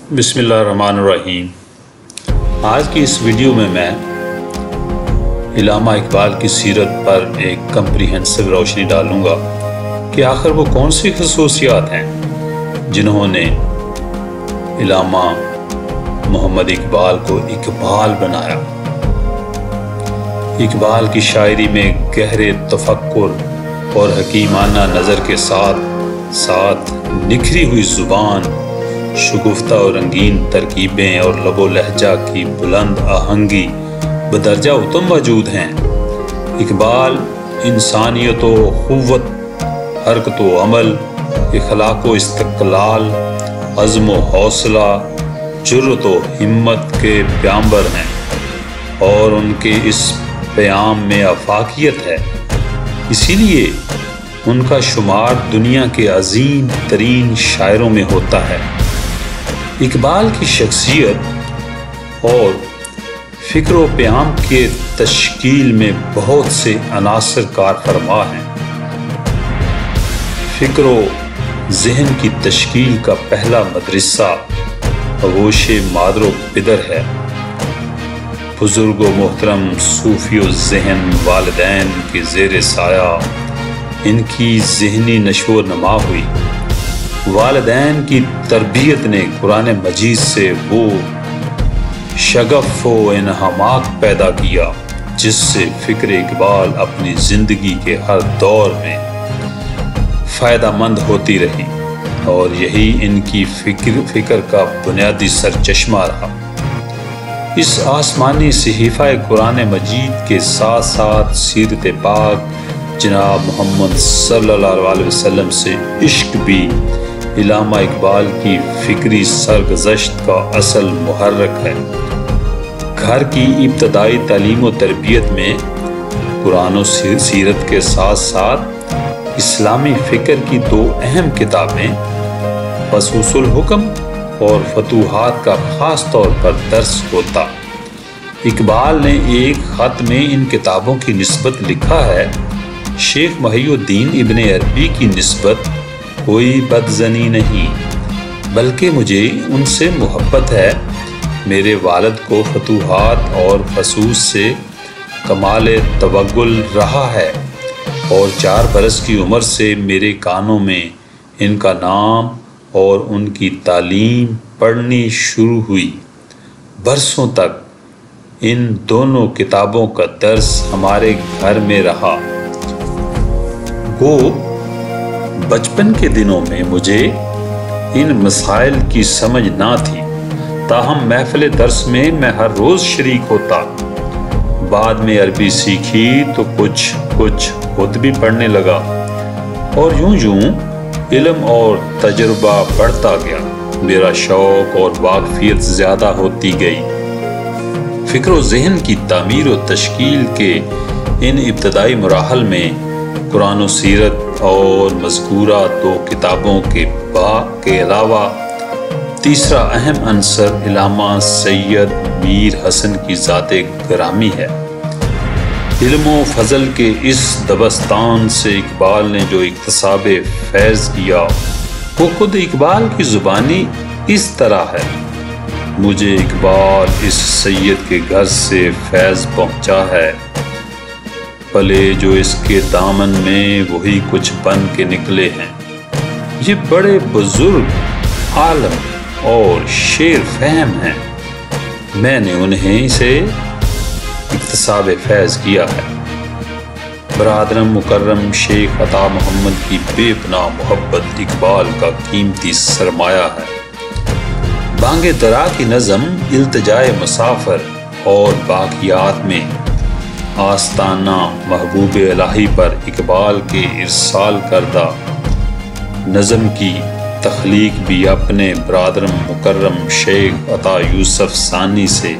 بسم اللہ الرحمن الرحیم۔ آج کی اس ویڈیو میں علامہ اقبال کی سیرت پر ایک کمپریہنسو روشنی ڈالوں گا کہ آخر وہ کون سی خصوصیات ہیں جنہوں نے علامہ محمد اقبال کو اقبال بنایا۔ اقبال کی شاعری میں گہرے تفکر اور حکیمانہ نظر کے ساتھ ساتھ نکھری ہوئی زبان، شگفتہ اور رنگین ترکیبیں اور لب و لہجہ کی بلند آہنگی بدرجہ اتم موجود ہیں۔ اقبال انسانیت و قوت، حرکت و عمل، اخلاق و استقلال، عزم و حوصلہ، جرأت و ہمت کے پیامبر ہیں، اور ان کے اس پیام میں آفاقیت ہے۔ اسی لیے ان کا شمار دنیا کے عظیم ترین شاعروں میں ہوتا ہے۔ اقبال کی شخصیت اور فکر و پیام کے تشکیل میں بہت سے عناصر کار فرما ہیں۔ فکر و ذہن کی تشکیل کا پہلا مدرسہ آغوش مادر و پدر ہے۔ بزرگ و محترم صوفی و ذہن والدین کے زیر سایہ ان کی ذہنی نشو و نما ہوئی۔ والدین کی تربیت نے قرآن مجید سے وہ شغف و انہماک پیدا کیا جس سے فکر اقبال اپنی زندگی کے ہر دور میں فائدہ مند ہوتی رہی، اور یہی ان کی فکر کا بنیادی سرچشمہ رہا۔ اس آسمانی صحیفہ قرآن مجید کے ساتھ ساتھ سیرت پاک جناب محمد صلی اللہ علیہ وسلم سے عشق بھی علامہ اقبال کی فکری سرگزشت کا اصل محرک ہے۔ گھر کی ابتدائی تعلیم و تربیت میں قرآن و سیرت کے ساتھ ساتھ اسلامی فکر کی دو اہم کتابیں فصوص الحکم اور فتوحات کا خاص طور پر درس ہوتا۔ اقبال نے ایک خط میں ان کتابوں کی نسبت لکھا ہے: شیخ محی الدین ابن عربی کی نسبت کوئی بدظنی نہیں، بلکہ مجھے ان سے محبت ہے۔ میرے والد کو فتوحات اور فصوص سے کمال توغل رہا ہے، اور 4 برس کی عمر سے میرے کانوں میں ان کا نام اور ان کی تعلیم پڑھنی شروع ہوئی۔ برسوں تک ان دونوں کتابوں کا درس ہمارے گھر میں رہا۔ گو بچپن کے دنوں میں مجھے ان مسائل کی سمجھ نہ تھی، تاہم محفل درس میں میں ہر روز شریک ہوتا۔ بعد میں عربی سیکھی تو کچھ خود بھی پڑھنے لگا، اور یوں علم اور تجربہ بڑھتا گیا۔ میرا شوق اور واقفیت زیادہ ہوتی گئی۔ فکر و ذہن کی تعمیر و تشکیل کے ان ابتدائی مراحل میں قرآن و سیرت اور مذکورہ 2 کتابوں کے علاوہ تیسرا اہم عنصر علامہ سید میر حسن کی ذات گرامی ہے۔ علم و فضل کے اس دبستان سے اقبال نے جو اکتساب فیض کیا وہ خود اقبال کی زبانی اس طرح ہے: مجھے اقبال اس سید کے گھر سے فیض پہنچا ہے، پلے جو اس کے دامن میں وہی کچھ بن کے نکلے ہیں۔ یہ بڑے بزرگ عالم اور شیر فہم ہیں، میں نے انہیں سے اکتساب فیض کیا ہے۔ برادرم مکرم شیخ عطا محمد کی بے پناہ محبت اقبال کا قیمتی سرمایہ ہے۔ بانگ درا کی نظم التجائے مسافر اور باقیات میں آستانہ محبوب الہی پر اقبال کے ارسال کردہ نظم کی تخلیق بھی اپنے برادرم مکرم شیخ عطا یوسف ثانی سے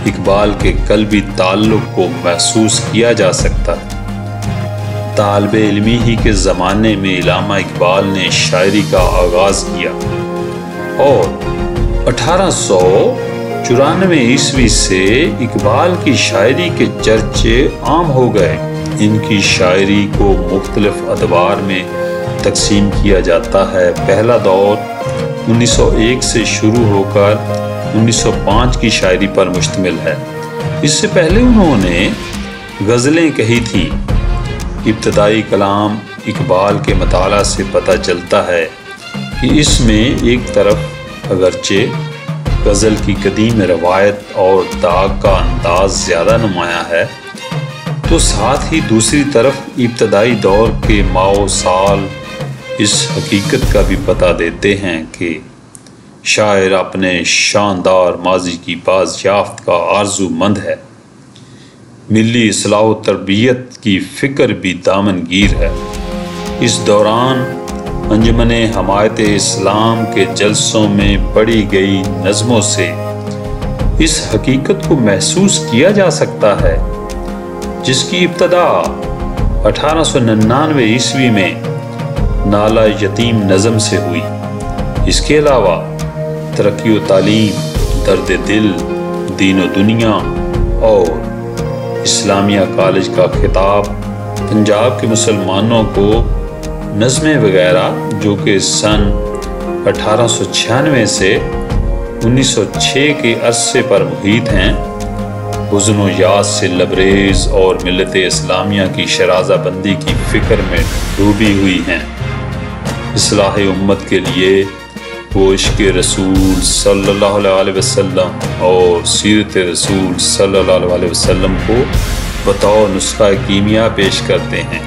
اقبال کے قلبی تعلق کو محسوس کیا جا سکتا ہے۔ طالب علمی ہی کے زمانے میں علامہ اقبال نے شاعری کا آغاز کیا، اور 1894 عیسوی سے اقبال کی شاعری کے چرچے عام ہو گئے۔ ان کی شاعری کو مختلف ادوار میں تقسیم کیا جاتا ہے۔ پہلا دور 1901 سے شروع ہو کر 1905 کی شاعری پر مشتمل ہے۔ اس سے پہلے انہوں نے غزلیں کہی تھیں۔ ابتدائی کلام اقبال کے مطالعہ سے پتہ چلتا ہے کہ اس میں ایک طرف اگرچہ غزل کی قدیم روایت اور داغ کا انداز زیادہ نمایاں ہے، تو ساتھ ہی دوسری طرف ابتدائی دور کے ماؤ سال اس حقیقت کا بھی پتہ دیتے ہیں کہ شاعر اپنے شاندار ماضی کی بازیافت کا آرزو مند ہے۔ ملی اصلاح و تربیت کی فکر بھی دامن گیر ہے۔ اس دوران انجمن حمایت اسلام کے جلسوں میں پڑھی گئی نظموں سے اس حقیقت کو محسوس کیا جا سکتا ہے، جس کی ابتدا 1899 عیسوی میں نالہ یتیم نظم سے ہوئی۔ اس کے علاوہ ترقی و تعلیم، درد دل، دین و دنیا اور اسلامیہ کالج کا خطاب پنجاب کے مسلمانوں کو نظمیں وغیرہ جو کہ سن 1896 سے 1906 کے عرصے پر محیط ہیں، حزن و یاس سے لبریز اور ملت اسلامیہ کی شرازہ بندی کی فکر میں ڈوبی ہوئی ہیں۔ اصلاح امت کے لیے وہ عشق رسول صلی اللہ علیہ وسلم اور سیرت رسول صلی اللہ علیہ وسلم کو بطور نسخہ کیمیا پیش کرتے ہیں۔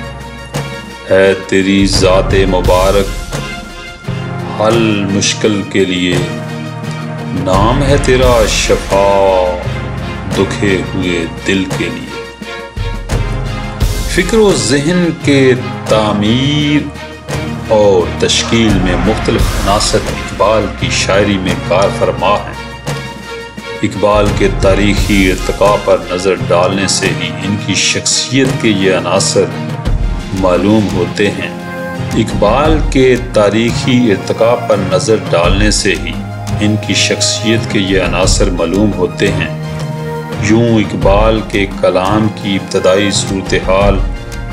ہے تیری ذات مبارک حل مشکل کے لیے، نام ہے تیرا شفا دکھے ہوئے دل کے لیے۔ فکر و ذہن کے تعمیر اور تشکیل میں مختلف عناصر اقبال کی شاعری میں کار فرما ہیں۔ اقبال کے تاریخی ارتقاء پر نظر ڈالنے سے ہی ان کی شخصیت کے یہ عناصر معلوم ہوتے ہیں۔ اقبال کے تاریخی ارتقاء پر نظر ڈالنے سے ہی ان کی شخصیت کے یہ عناصر معلوم ہوتے ہیں۔ یوں اقبال کے کلام کی ابتدائی صورتحال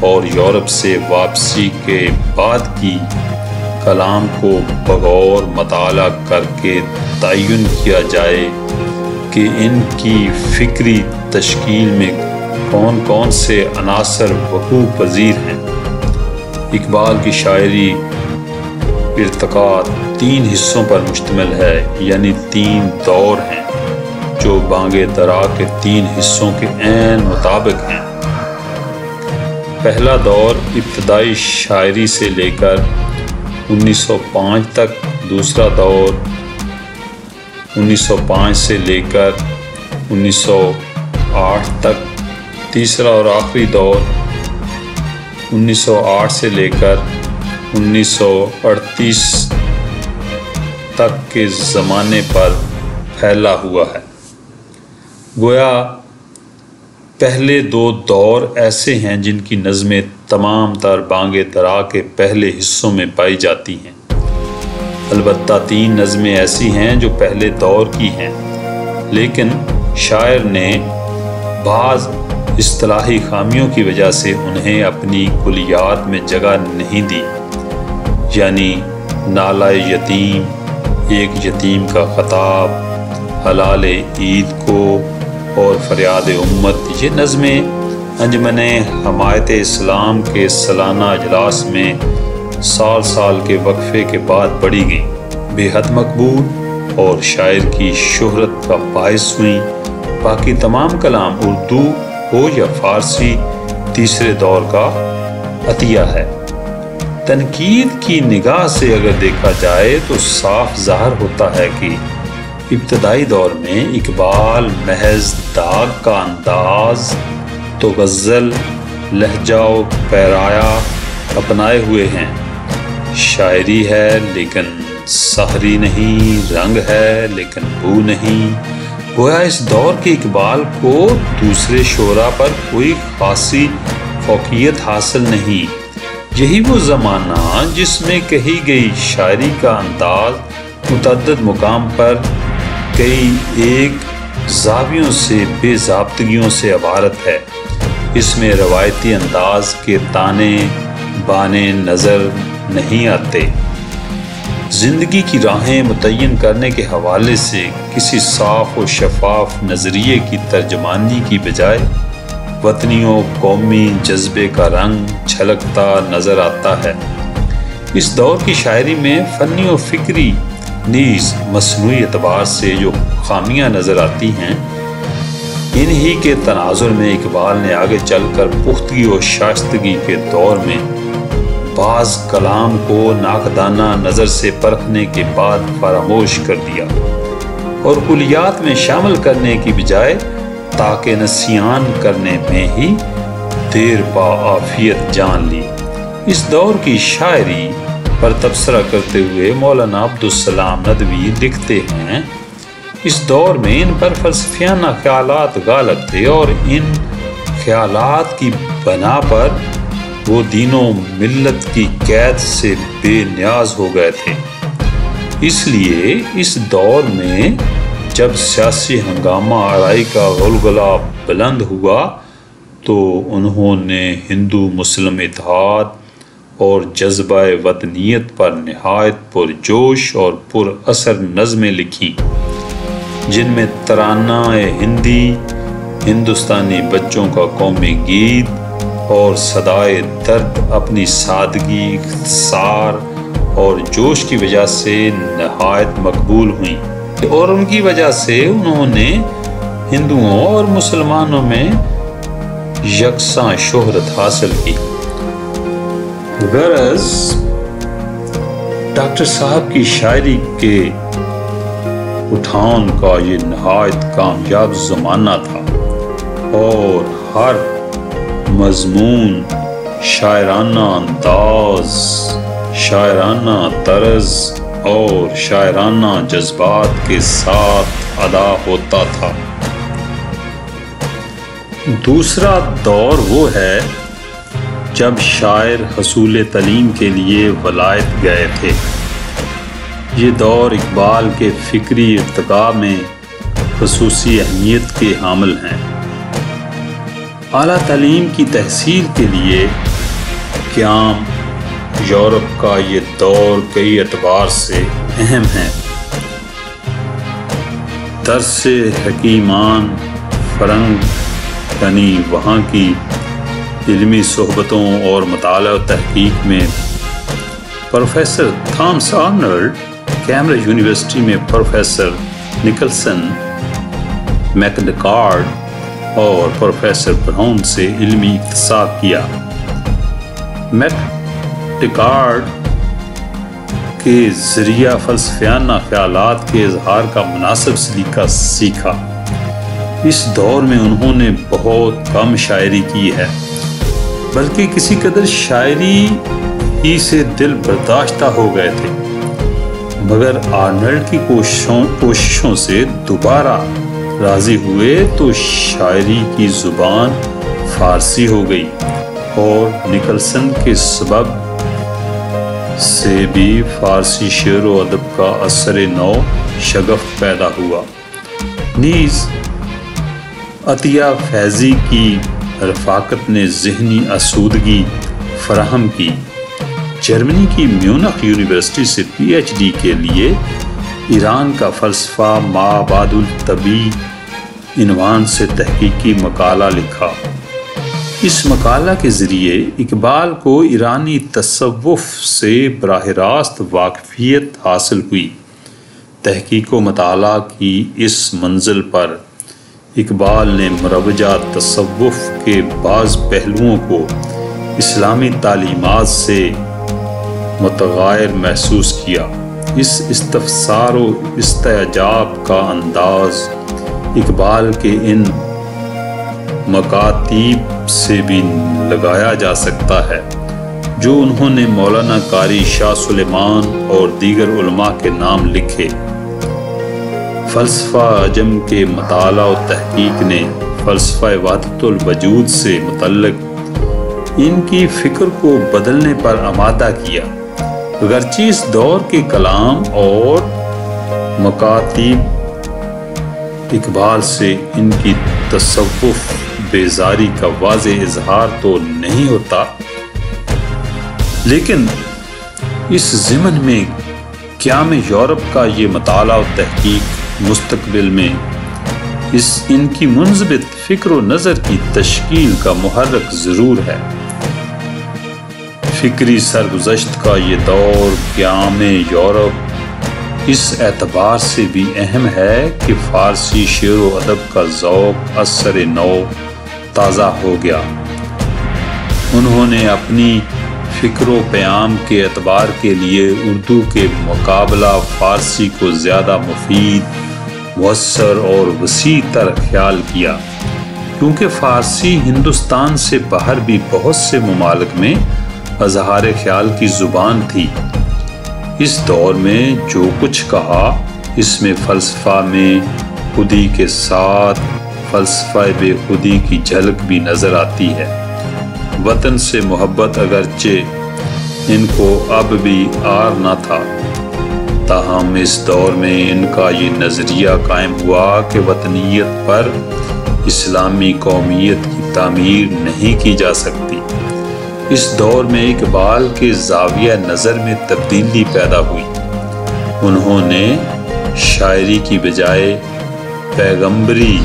اور یورپ سے واپسی کے بعد کی کلام کو بغور مطالعہ کر کے تعین کیا جائے کہ ان کی فکری تشکیل میں کون کون سے عناصر وقوع پذیر ہیں۔ اقبال کی شاعری ارتقاء 3 حصوں پر مشتمل ہے، یعنی 3 دور ہیں جو بانگ درا کے 3 حصوں کے عین مطابق ہیں۔ پہلا دور ابتدائی شاعری سے لے کر 1905 تک، دوسرا دور 1905 سے لے کر 1908 تک، تیسرا اور آخری دور 1908 سے لے کر 1938 تک کے زمانے پر پھیلا ہوا ہے۔ گویا پہلے 2 دور ایسے ہیں جن کی نظمیں تمام تر بانگ درا کے پہلے حصوں میں پائی جاتی ہیں۔ البتہ 3 نظمیں ایسی ہیں جو پہلے دور کی ہیں، لیکن شاعر نے بعض اصطلاحی خامیوں کی وجہ سے انہیں اپنی کلیات میں جگہ نہیں دی، یعنی نالہ یتیم، ایک یتیم کا خطاب، حلال عید کو اور فریاد امت۔ یہ نظمیں انجمن حمایت اسلام کے سالانہ اجلاس میں سال سال کے وقفے کے بعد پڑھی گئیں، بے حد مقبول اور شاعر کی شہرت کا باعث ہوئیں۔ باقی تمام کلام اردو ہو یا فارسی تیسرے دور کا عطیہ ہے۔ تنقید کی نگاہ سے اگر دیکھا جائے تو صاف ظاہر ہوتا ہے کہ ابتدائی دور میں اقبال محض داغ کا انداز تو غزل، لہجہ و پیرایا اپنائے ہوئے ہیں۔ شاعری ہے لیکن سحری نہیں، رنگ ہے لیکن بو نہیں۔ گویا اس دور کے اقبال کو دوسرے شعراء پر کوئی خاصی فوقیت حاصل نہیں۔ یہی وہ زمانہ جس میں کہی گئی شاعری کا انداز متعدد مقام پر کئی ایک زاویوں سے بے ضابطگیوں سے عبارت ہے۔ اس میں روایتی انداز کے تانے بانے نظر نہیں آتے۔ زندگی کی راہیں متعین کرنے کے حوالے سے کسی صاف و شفاف نظریے کی ترجمانی کی بجائے وطنیوں قومی جذبے کا رنگ چھلکتا نظر آتا ہے۔ اس دور کی شاعری میں فنی و فکری نیز مصنوعی اعتبار سے جو خامیاں نظر آتی ہیں، انہی کے تناظر میں اقبال نے آگے چل کر پختگی و شائستگی کے دور میں بعض کلام کو ناقدانہ نظر سے پرکھنے کے بعد فراموش کر دیا اور کلیات میں شامل کرنے کی بجائے تاکہ نسیان کرنے میں ہی دیر با عافیت جان لی۔ اس دور کی شاعری پر تبصرہ کرتے ہوئے مولانا عبدالسلام ندوی لکھتے ہیں، اس دور میں ان پر فلسفیانہ خیالات غالب تھے اور ان خیالات کی بنا پر وہ دین و ملت کی قید سے بے نیاز ہو گئے تھے۔ اس لیے اس دور میں جب سیاسی ہنگامہ آرائی کا غلغلہ بلند ہوا تو انہوں نے ہندو مسلم اتحاد اور جذبہ وطنیت پر نہایت پرجوش اور پر اثر نظمیں لکھی، جن میں ترانہ ہندی، ہندوستانی بچوں کا قومی گیت اور صدائے درد اپنی سادگی، اختصار اور جوش کی وجہ سے نہایت مقبول ہوئیں اور ان کی وجہ سے انہوں نے ہندوؤں اور مسلمانوں میں یکساں شہرت حاصل کی۔ غرض ڈاکٹر صاحب کی شاعری کے اٹھان کا یہ نہایت کامیاب زمانہ تھا اور ہر مضمون شاعرانہ انداز، شاعرانہ طرز اور شاعرانہ جذبات کے ساتھ ادا ہوتا تھا۔ دوسرا دور وہ ہے جب شاعر حصول تعلیم کے لیے ولایت گئے تھے۔ یہ دور اقبال کے فکری ارتقاء میں خصوصی اہمیت کے حامل ہیں۔ اعلیٰ تعلیم کی تحصیل کے لیے قیام یورپ کا یہ دور کئی اعتبار سے اہم ہے۔ درس حکیمان فرنگ یعنی وہاں کی علمی صحبتوں اور مطالعہ و تحقیق میں professor Thomas Arnold, Cambridge university میں پروفیسر نکلسن میکنڈکارڈ اور پروفیسر براؤن سے علمی اکتساب کیا۔ میکنڈکارڈ کے ذریعہ فلسفیانہ خیالات کے اظہار کا مناسب سلیقہ سیکھا۔ اس دور میں انہوں نے بہت کم شاعری کی ہے، بلکہ کسی قدر شاعری ہی سے دل برداشتہ ہو گئے تھے، مگر آرنلڈ کی کوششوں سے دوبارہ راضی ہوئے تو شاعری کی زبان فارسی ہو گئی اور نکلسن کے سبب سے بھی فارسی شعر و ادب کا اثر نو شگف پیدا ہوا۔ نیز عطیہ فیضی کی رفاقت نے ذہنی آسودگی فراہم کی۔ جرمنی کی میونخ یونیورسٹی سے پی ایچ ڈی کے لیے ایران کا فلسفہ ما بعد الطبیع عنوان سے تحقیقی مقالہ لکھا۔ اس مقالہ کے ذریعے اقبال کو ایرانی تصوف سے براہ راست واقفیت حاصل ہوئی۔ تحقیق و مطالعہ کی اس منزل پر اقبال نے مروجہ تصوف کے بعض پہلوؤں کو اسلامی تعلیمات سے متغیر محسوس کیا۔ اس استفسار و استعجاب کا انداز اقبال کے ان مکاتیب سے بھی لگایا جا سکتا ہے جو انہوں نے مولانا قاری شاہ سلیمان اور دیگر علماء کے نام لکھے۔ فلسفہ عجم کے مطالعہ و تحقیق نے فلسفہ وحدت الوجود سے متعلق ان کی فکر کو بدلنے پر آمادہ کیا۔ اگرچہ اس دور کے کلام اور مکاتیب اقبال سے ان کی تصوف بیزاری کا واضح اظہار تو نہیں ہوتا، لیکن اس ضمن میں قیام یورپ کا یہ مطالعہ و تحقیق مستقبل میں ان کی منضبط فکر و نظر کی تشکیل کا محرک ضرور ہے۔ فکری سرگزشت کا یہ دور قیام یورپ اس اعتبار سے بھی اہم ہے کہ فارسی شعر و ادب کا ذوق اثر نو تازہ ہو گیا۔ انہوں نے اپنی فکر و پیام کے اعتبار کے لیے اردو کے مقابلہ فارسی کو زیادہ مفید، مؤثر اور وسیع تر خیال کیا، کیونکہ فارسی ہندوستان سے باہر بھی بہت سے ممالک میں اظہار خیال کی زبان تھی۔ اس دور میں جو کچھ کہا اس میں فلسفہ میں خودی کے ساتھ فلسفہ بے خودی کی جھلک بھی نظر آتی ہے۔ وطن سے محبت اگرچہ ان کو اب بھی آر نہ تھا، تاہم اس دور میں ان کا یہ نظریہ قائم ہوا کہ وطنیت پر اسلامی قومیت کی تعمیر نہیں کی جا سکتی۔ اس دور میں اقبال کے زاویہ نظر میں تبدیلی پیدا ہوئی۔ انہوں نے شاعری کی بجائے پیغمبری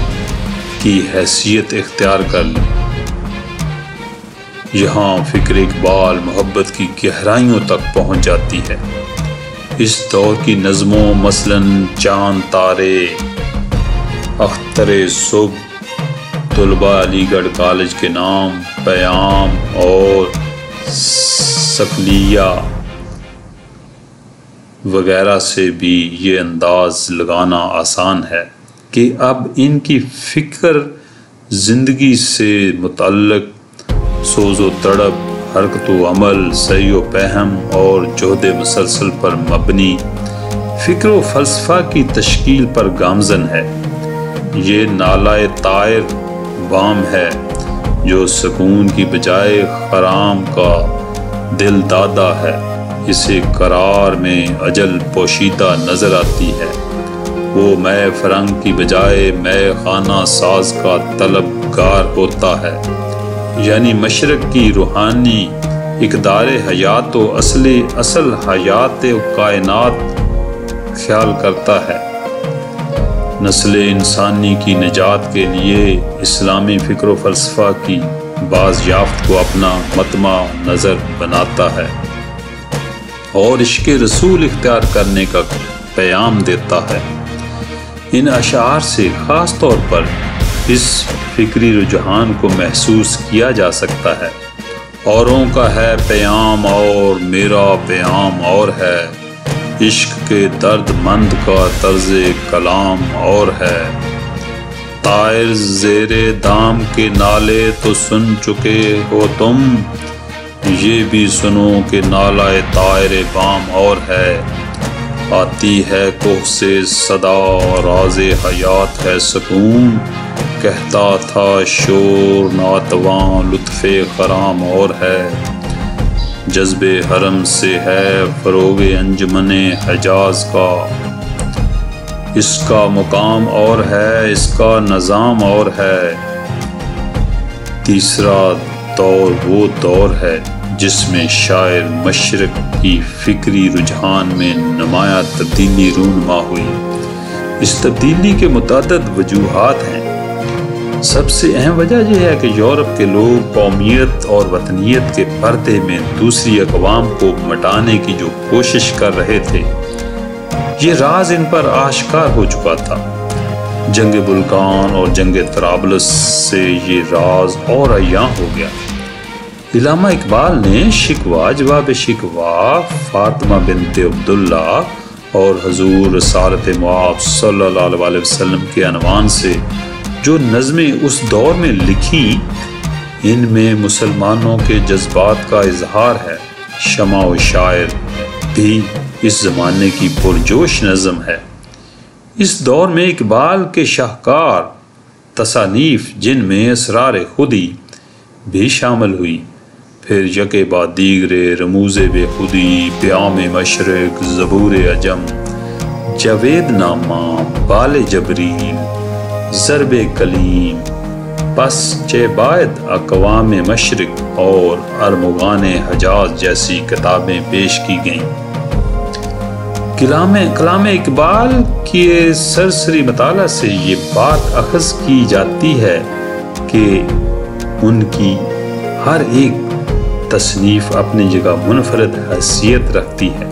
کی حیثیت اختیار کر لی۔ یہاں فکر اقبال محبت کی گہرائیوں تک پہنچ جاتی ہے۔ اس دور کی نظموں مثلاً چاند تارے، اختر صبح، طلبہ علی گڑھ کالج کے نام، پیام اور سکلیہ وغیرہ سے بھی یہ انداز لگانا آسان ہے کہ اب ان کی فکر زندگی سے متعلق سوز و تڑپ، حرکت و عمل، سعی و فہم اور جہد مسلسل پر مبنی فکر و فلسفہ کی تشکیل پر گامزن ہے۔ یہ نالہ طائر بام ہے جو سکون کی بجائے خرام کا دل دادا ہے۔ اسے قرار میں اجل پوشیدہ نظر آتی ہے۔ وہ مے فرنگ کی بجائے مے خانہ ساز کا طلبگار ہوتا ہے، یعنی مشرق کی روحانی اقدار حیات و اصل حیات و کائنات خیال کرتا ہے۔ نسل انسانی کی نجات کے لیے اسلامی فکر و فلسفہ کی بازیافت کو اپنا مطمع نظر بناتا ہے اور عشق رسول اختیار کرنے کا پیام دیتا ہے۔ ان اشعار سے خاص طور پر اس فکری رجحان کو محسوس کیا جا سکتا ہے۔ اوروں کا ہے پیام اور میرا پیام اور ہے، عشق کے درد مند کا طرز کلام اور ہے، طائر زیر دام کے نالے تو سن چکے ہو تم، یہ بھی سنو کہ نالہ طائر بام اور ہے، آتی ہے کوہ سے صدا راز حیات ہے سکون، کہتا تھا شور ناتواں لطف خرام اور ہے، جذب حرم سے ہے فروغ انجمن حجاز کا، اس کا مقام اور ہے، اس کا نظام اور ہے۔ تیسرا دور وہ دور ہے جس میں شاعر مشرق کی فکری رجحان میں نمایاں تبدیلی رونما ہوئی۔ اس تبدیلی کے متعدد وجوہات ہیں۔ سب سے اہم وجہ یہ ہے کہ یورپ کے لوگ قومیت اور وطنیت کے پردے میں دوسری اقوام کو مٹانے کی جو کوشش کر رہے تھے، یہ راز ان پر آشکار ہو چکا تھا۔ جنگ بلقان اور جنگ طرابلس سے یہ راز اور عیاں ہو گیا۔ علامہ اقبال نے شکوہ جواب شکوہ فاطمہ بنت عبداللہ اور حضور رسالت مآب صلی اللہ علیہ وسلم کے عنوان سے جو نظمیں اس دور میں لکھی، ان میں مسلمانوں کے جذبات کا اظہار ہے۔ شمع و شاعر بھی اس زمانے کی پرجوش نظم ہے۔ اس دور میں اقبال کے شاہکار تصانیف جن میں اسرار خودی بھی شامل ہوئی، پھر یکے بعد دیگرے رموز بے خودی، پیام مشرق، زبور عجم، جاوید نامہ، بال جبریل، ضرب کلیم، پس چہ باید اقوام مشرق اور ارمغان حجاز جیسی کتابیں پیش کی گئیں۔ کلام اقبال کی سرسری مطالعہ سے یہ بات اخذ کی جاتی ہے کہ ان کی ہر ایک تصنیف اپنی جگہ منفرد حیثیت رکھتی ہے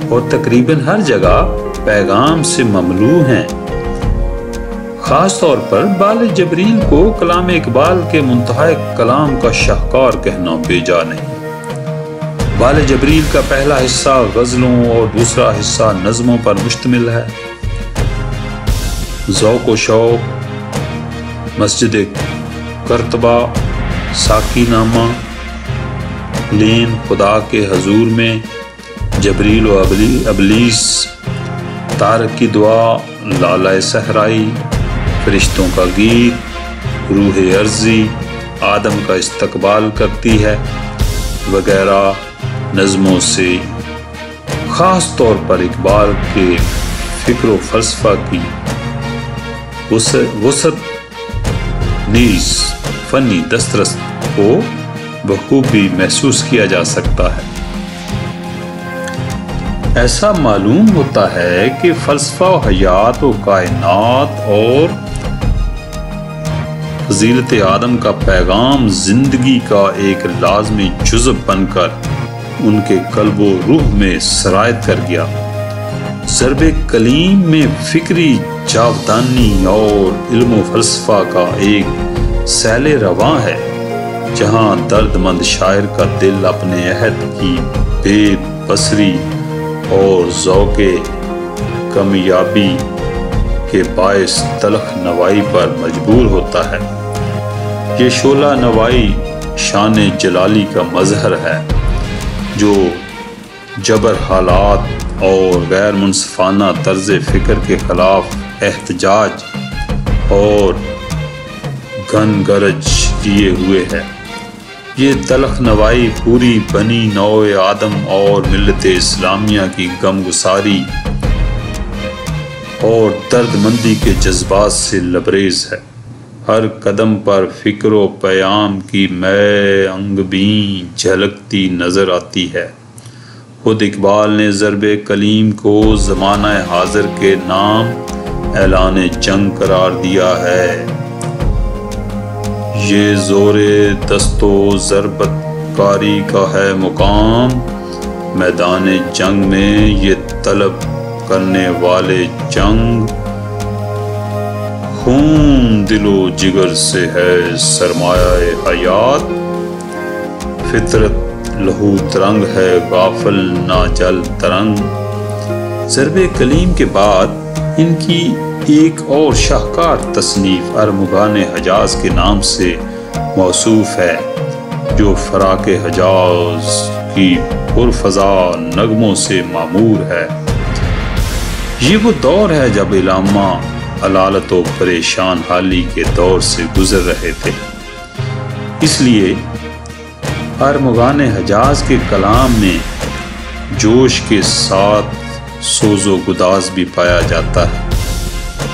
اور تقریباً ہر جگہ پیغام سے مملو ہیں۔ خاص طور پر بال جبریل کو کلام اقبال کے منتہی کلام کا شاہکار کہنا بے جا نہیں۔ بال جبریل کا پہلا حصہ غزلوں اور دوسرا حصہ نظموں پر مشتمل ہے۔ ذوق و شوق، مسجد کرتبہ، ساقی نامہ، لین خدا کے حضور میں، جبریل و ابلیس، طارق کی دعا، لالہ صحرائی، فرشتوں کا گیت، روح ارضی، آدم کا استقبال کرتی ہے وغیرہ نظموں سے خاص طور پر اقبال کے فکر و فلسفہ کی وسعت نیز فنی دسترس کو بخوبی محسوس کیا جا سکتا ہے۔ ایسا معلوم ہوتا ہے کہ فلسفہ و حیات و کائنات اور فضیلت آدم کا پیغام زندگی کا ایک لازمی جزو بن کر ان کے قلب و روح میں سرایت کر گیا۔ ضرب کلیم میں فکری جاودانی اور علم و فلسفہ کا ایک سیل رواں ہے، جہاں درد مند شاعر کا دل اپنے عہد کی بے بصری اور ذوق کمیابی کے باعث تلخ نوائی پر مجبور ہوتا ہے۔ یہ شعلہ نوائی شان جلالی کا مظہر ہے، جو جبر حالات اور غیر منصفانہ طرز فکر کے خلاف احتجاج اور گھن گرج کیے ہوئے ہے۔ یہ تلخ نوائی پوری بنی نوع آدم اور ملت اسلامیہ کی غمگساری اور درد مندی کے جذبات سے لبریز ہے۔ ہر قدم پر فکر و پیام کی میں انگبین جھلکتی نظر آتی ہے۔ خود اقبال نے ضرب کلیم کو زمانہ حاضر کے نام اعلان جنگ قرار دیا ہے۔ یہ زور دست و ضربت کاری کا ہے مقام، میدان جنگ میں یہ طلب کرنے والے جنگ، خون دل و جگر سے ہے سرمایہ حیات، فطرت لہو ترنگ ہے غافل نہ جل ترنگ۔ ضرب کلیم کے بعد ان کی ایک اور شاہکار تصنیف ارمغان حجاز کے نام سے موصوف ہے، جو فراق حجاز کی پرفضا نغموں سے معمور ہے۔ یہ وہ دور ہے جب علامہ علالت و پریشان حالی کے دور سے گزر رہے تھے، اس لیے ارمغان حجاز کے کلام میں جوش کے ساتھ سوز و گداز بھی پایا جاتا ہے۔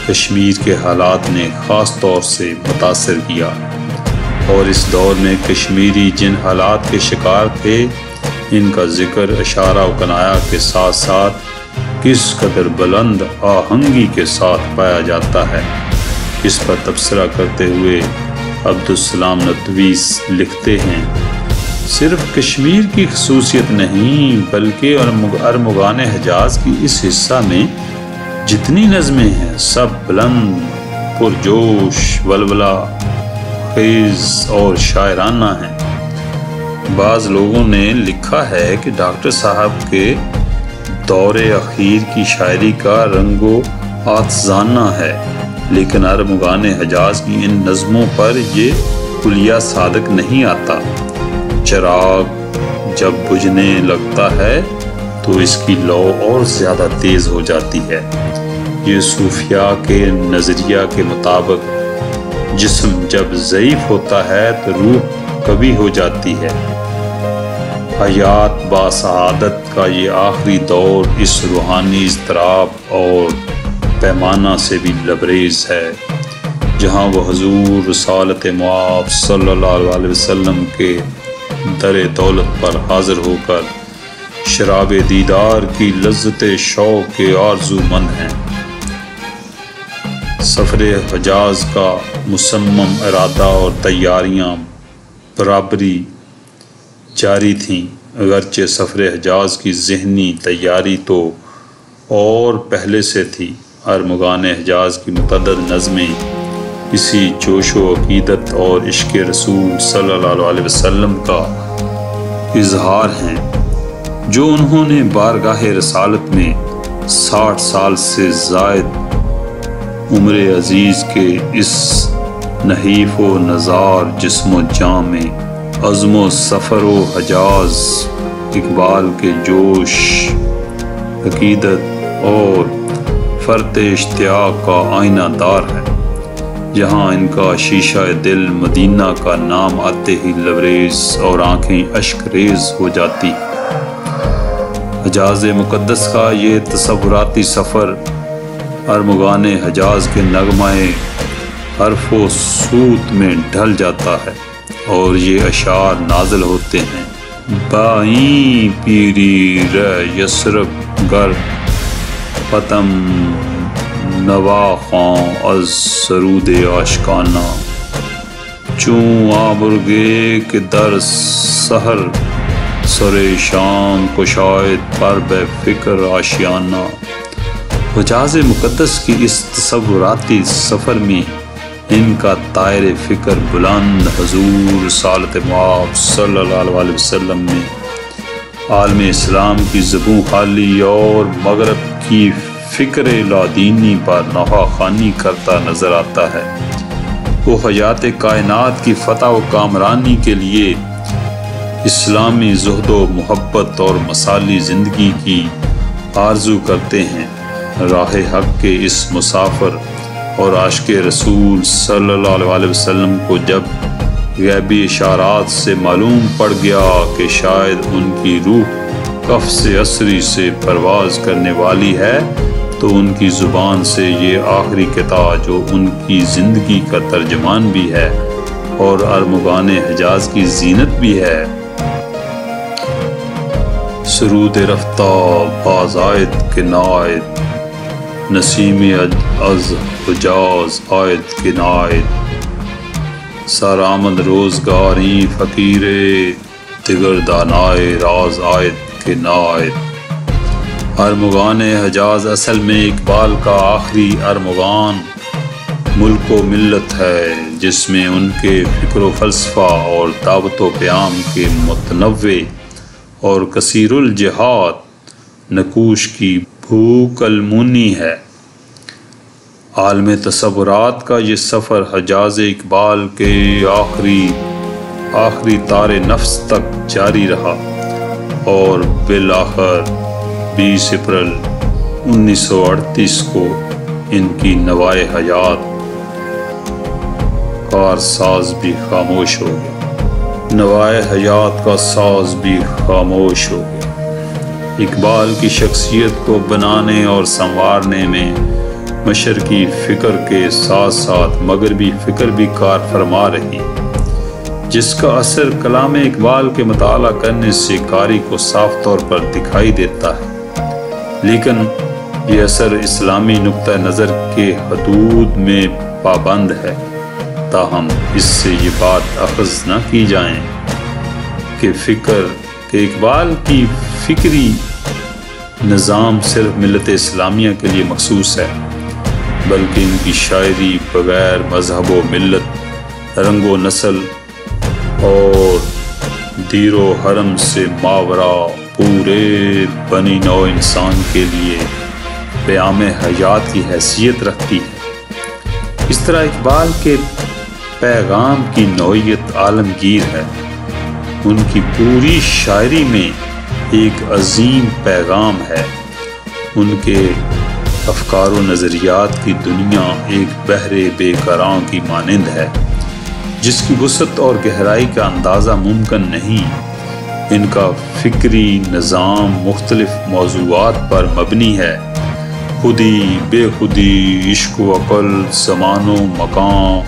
کشمیر کے حالات نے خاص طور سے متاثر کیا، اور اس دور میں کشمیری جن حالات کے شکار تھے، ان کا ذکر اشارہ و کنایہ کے ساتھ ساتھ کس قدر بلند آہنگی کے ساتھ پایا جاتا ہے، اس پر تبصرہ کرتے ہوئے عبدالسلام ندوی لکھتے ہیں: صرف کشمیر کی خصوصیت نہیں بلکہ ارمغان حجاز کی اس حصہ میں جتنی نظمیں ہیں سب بلند، پرجوش، ولولہ خیز اور شاعرانہ ہیں۔ بعض لوگوں نے لکھا ہے کہ ڈاکٹر صاحب کے دور اخیر کی شاعری کا رنگ و آتشانہ ہے، لیکن ارمغان حجاز کی ان نظموں پر یہ کلیہ صادق نہیں آتا۔ چراغ جب بجھنے لگتا ہے تو اس کی لو اور زیادہ تیز ہو جاتی ہے۔ یہ صوفیاء کے نظریہ کے مطابق جسم جب ضعیف ہوتا ہے تو روح قوی ہو جاتی ہے۔ حیات با سعادت کا یہ آخری دور اس روحانی اضطراب اور پیمانہ سے بھی لبریز ہے، جہاں وہ حضور رسالت مآب صلی اللہ علیہ وسلم کے در دولت پر حاضر ہو کر شراب دیدار کی لذت شوق کے آرزو مند ہیں۔ سفر حجاز کا مصمم ارادہ اور تیاریاں برابری جاری تھیں، اگرچہ سفر حجاز کی ذہنی تیاری تو اور پہلے سے تھی۔ ارمغان حجاز کی متعدد نظمیں اسی جوش و عقیدت اور عشق رسول صلی اللہ علیہ وسلم کا اظہار ہیں جو انہوں نے بارگاہ رسالت میں 60 سال سے زائد عمر عزیز کے اس نحیف و نزار جسم و جاں میں عزم و سفر و حجاز اقبال کے جوش، عقیدت اور فرط اشتیاق کا آئینہ دار ہے، جہاں ان کا شیشہ دل مدینہ کا نام آتے ہی لبریز اور آنکھیں اشک ریز ہو جاتی۔ حجاز مقدس کا یہ تصوراتی سفر ارمغان حجاز کے نغمہ حرف و صوت میں ڈھل جاتا ہے اور یہ اشعار نازل ہوتے ہیں۔ بائیں پیری رہ یسرب گر پتم نوا خاں از سرود آشکانہ، چون آبرگے کے در سحر سر شام کشاید پر بے فکر آشیانہ۔ حجاز مقدس کی اس تصوراتی سفر میں ان کا طائر فکر بلند حضور رسالت مآب صلی اللہ علیہ وسلم میں عالم اسلام کی زبوں خالی اور مغرب کی فکر لادینی پر نوحہ خوانی کرتا نظر آتا ہے۔ وہ حیات کائنات کی فتح و کامرانی کے لیے اسلامی زہد و محبت اور مثالی زندگی کی آرزو کرتے ہیں۔ راہ حق کے اس مسافر اور عاشق رسول صلی اللہ علیہ وسلم کو جب غیبی اشارات سے معلوم پڑ گیا کہ شاید ان کی روح قفس عصری سے پرواز کرنے والی ہے، تو ان کی زبان سے یہ آخری قطعہ جو ان کی زندگی کا ترجمان بھی ہے اور ارمغان حجاز کی زینت بھی ہے، سرود رفتہ باز آید کے نائد، نسیم از حجاز آید کے نائد، سرآمد روزگاری فقیر دگر دانائے راز آید کے نائد۔ ارمغان حجاز اصل میں اقبال کا آخری ارمغان ملک و ملت ہے، جس میں ان کے فکر و فلسفہ اور دعوت و پیام کے متنوع اور کثیر الجہات نقوش کی بھوک المونی ہے۔ عالم تصورات کا یہ سفر حجاز اقبال کے آخری تار نفس تک جاری رہا اور بالآخر 20 اپریل 1938 کو ان کی نوائے حیات کار ساز بھی خاموش ہو گیا۔ نوائے حیات کا ساز بھی خاموش ہو گیا۔ اقبال کی شخصیت کو بنانے اور سنوارنے میں مشرقی فکر کے ساتھ ساتھ مغربی فکر بھی کار فرما رہی، جس کا اثر کلام اقبال کے مطالعہ کرنے سے قاری کو صاف طور پر دکھائی دیتا ہے، لیکن یہ اثر اسلامی نقطہ نظر کے حدود میں پابند ہے، تاہم اس سے یہ بات اخذ نہ کی جائیں کہ اقبال کی فکری نظام صرف ملت اسلامیہ کے لیے مخصوص ہے، بلکہ ان کی شاعری بغیر مذہب و ملت، رنگ و نسل اور دیر و حرم سے ماورا پورے بنی نوع انسان کے لیے پیام حیات کی حیثیت رکھتی ہے۔ اس طرح اقبال کے پیغام کی نوعیت عالمگیر ہے۔ ان کی پوری شاعری میں ایک عظیم پیغام ہے۔ ان کے افکار و نظریات کی دنیا ایک بحر بے قراں کی مانند ہے، جس کی وسعت اور گہرائی کا اندازہ ممکن نہیں۔ ان کا فکری نظام مختلف موضوعات پر مبنی ہے: خودی، بے خودی، عشق و عقل، زمان و مکان،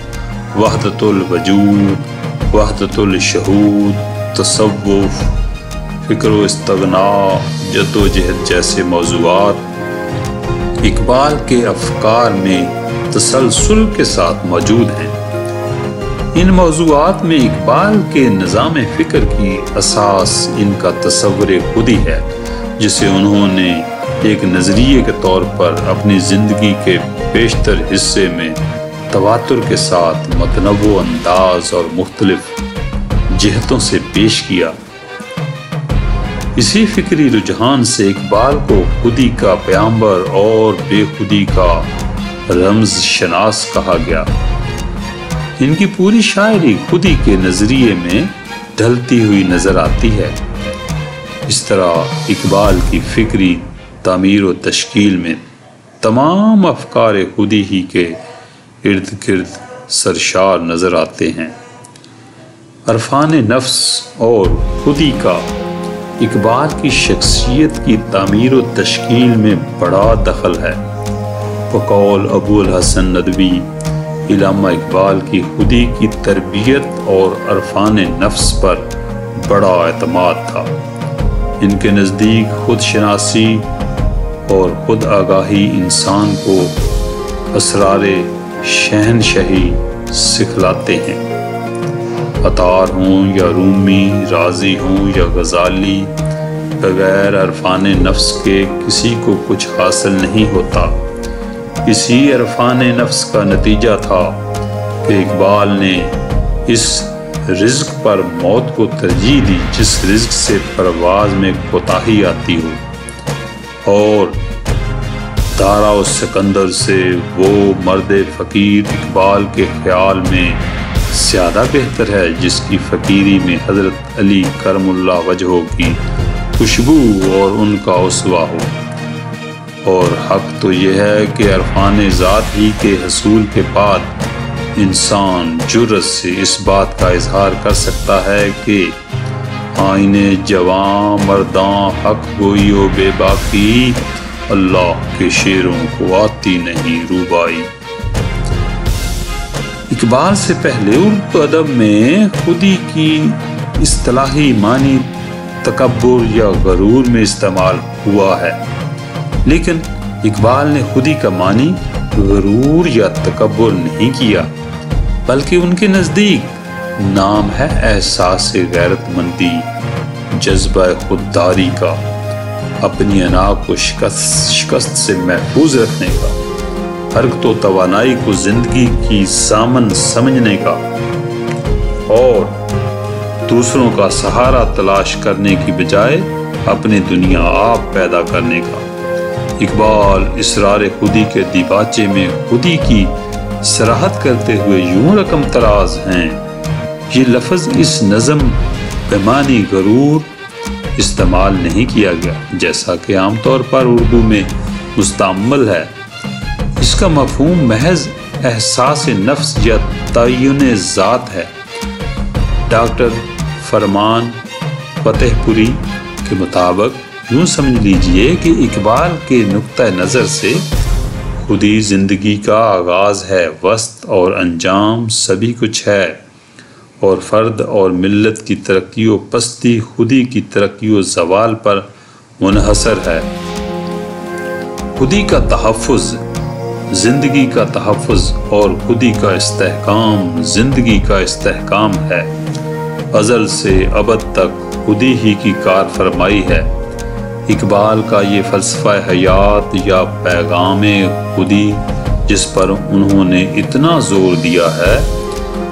وحدت الوجود، وحدت الشہود، تصوف، فکر و استغنا، جدوجہد جیسے موضوعات اقبال کے افکار میں تسلسل کے ساتھ موجود ہیں۔ ان موضوعات میں اقبال کے نظام فکر کی اساس ان کا تصور خودی ہے، جسے انہوں نے ایک نظریے کے طور پر اپنی زندگی کے بیشتر حصے میں تواتر کے ساتھ متنوع انداز اور مختلف جہتوں سے پیش کیا۔ اسی فکری رجحان سے اقبال کو خودی کا پیامبر اور بے خودی کا رمز شناس کہا گیا۔ ان کی پوری شاعری خودی کے نظریے میں ڈھلتی ہوئی نظر آتی ہے۔ اس طرح اقبال کی فکری تعمیر و تشکیل میں تمام افکار خودی ہی کے ارد گرد سرشار نظر آتے ہیں۔ عرفان نفس اور خودی کا اقبال کی شخصیت کی تعمیر و تشکیل میں بڑا دخل ہے۔ بقول ابو الحسن ندوی، علامہ اقبال کی خودی کی تربیت اور عرفان نفس پر بڑا اعتماد تھا۔ ان کے نزدیک خود شناسی اور خود آگاہی انسان کو اسرار شہنشہی سکھلاتے ہیں۔ عطار ہوں یا رومی، رازی ہوں یا غزالی، بغیر عرفان نفس کے کسی کو کچھ حاصل نہیں ہوتا۔ اسی عرفان نفس کا نتیجہ تھا کہ اقبال نے اس رزق پر موت کو ترجیح دی جس رزق سے پرواز میں کوتاہی آتی ہو، اور دارا و سکندر سے وہ مرد فقیر اقبال کے خیال میں زیادہ بہتر ہے جس کی فقیری میں حضرت علی کرم اللہ وجہہ کی خوشبو اور ان کا اسوہ ہو۔ اور حق تو یہ ہے کہ عرفان ذات ہی کے حصول کے بعد انسان جرأت سے اس بات کا اظہار کر سکتا ہے کہ آئینے جواں مرداں حق گوئی و بے باکی، اللہ کے شیروں کو آتی نہیں روبائی۔ اقبال سے پہلے اردو ادب میں خودی کی اصطلاحی معنی تکبر یا غرور میں استعمال ہوا ہے، لیکن اقبال نے خودی کا معنی غرور یا تکبر نہیں کیا، بلکہ ان کے نزدیک نام ہے احساس غیرت مندی، جذبہ خودداری کا، اپنی انا کو شکست سے محفوظ رکھنے کا، حرکت و توانائی کو زندگی کی سامن سمجھنے کا، اور دوسروں کا سہارا تلاش کرنے کی بجائے اپنی دنیا آپ پیدا کرنے کا۔ اقبال اسرار خودی کے دیباچے میں خودی کی صراحت کرتے ہوئے یوں رقم تراز ہیں۔ یہ لفظ اس نظم بمعنی غرور استعمال نہیں کیا گیا جیسا کہ عام طور پر اردو میں مستعمل ہے۔ اس کا مفہوم محض احساس نفس یا تعین ذات ہے۔ ڈاکٹر فرمان فتح پوری کے مطابق یوں سمجھ لیجئے کہ اقبال کے نقطہ نظر سے خودی زندگی کا آغاز ہے، وسط اور انجام سبھی کچھ ہے، اور فرد اور ملت کی ترقی و پستی خودی کی ترقی و زوال پر منحصر ہے۔ خودی کا تحفظ زندگی کا تحفظ اور خودی کا استحکام زندگی کا استحکام ہے۔ ازل سے ابد تک خودی ہی کی کار فرمائی ہے۔ اقبال کا یہ فلسفہ حیات یا پیغام خودی جس پر انہوں نے اتنا زور دیا ہے،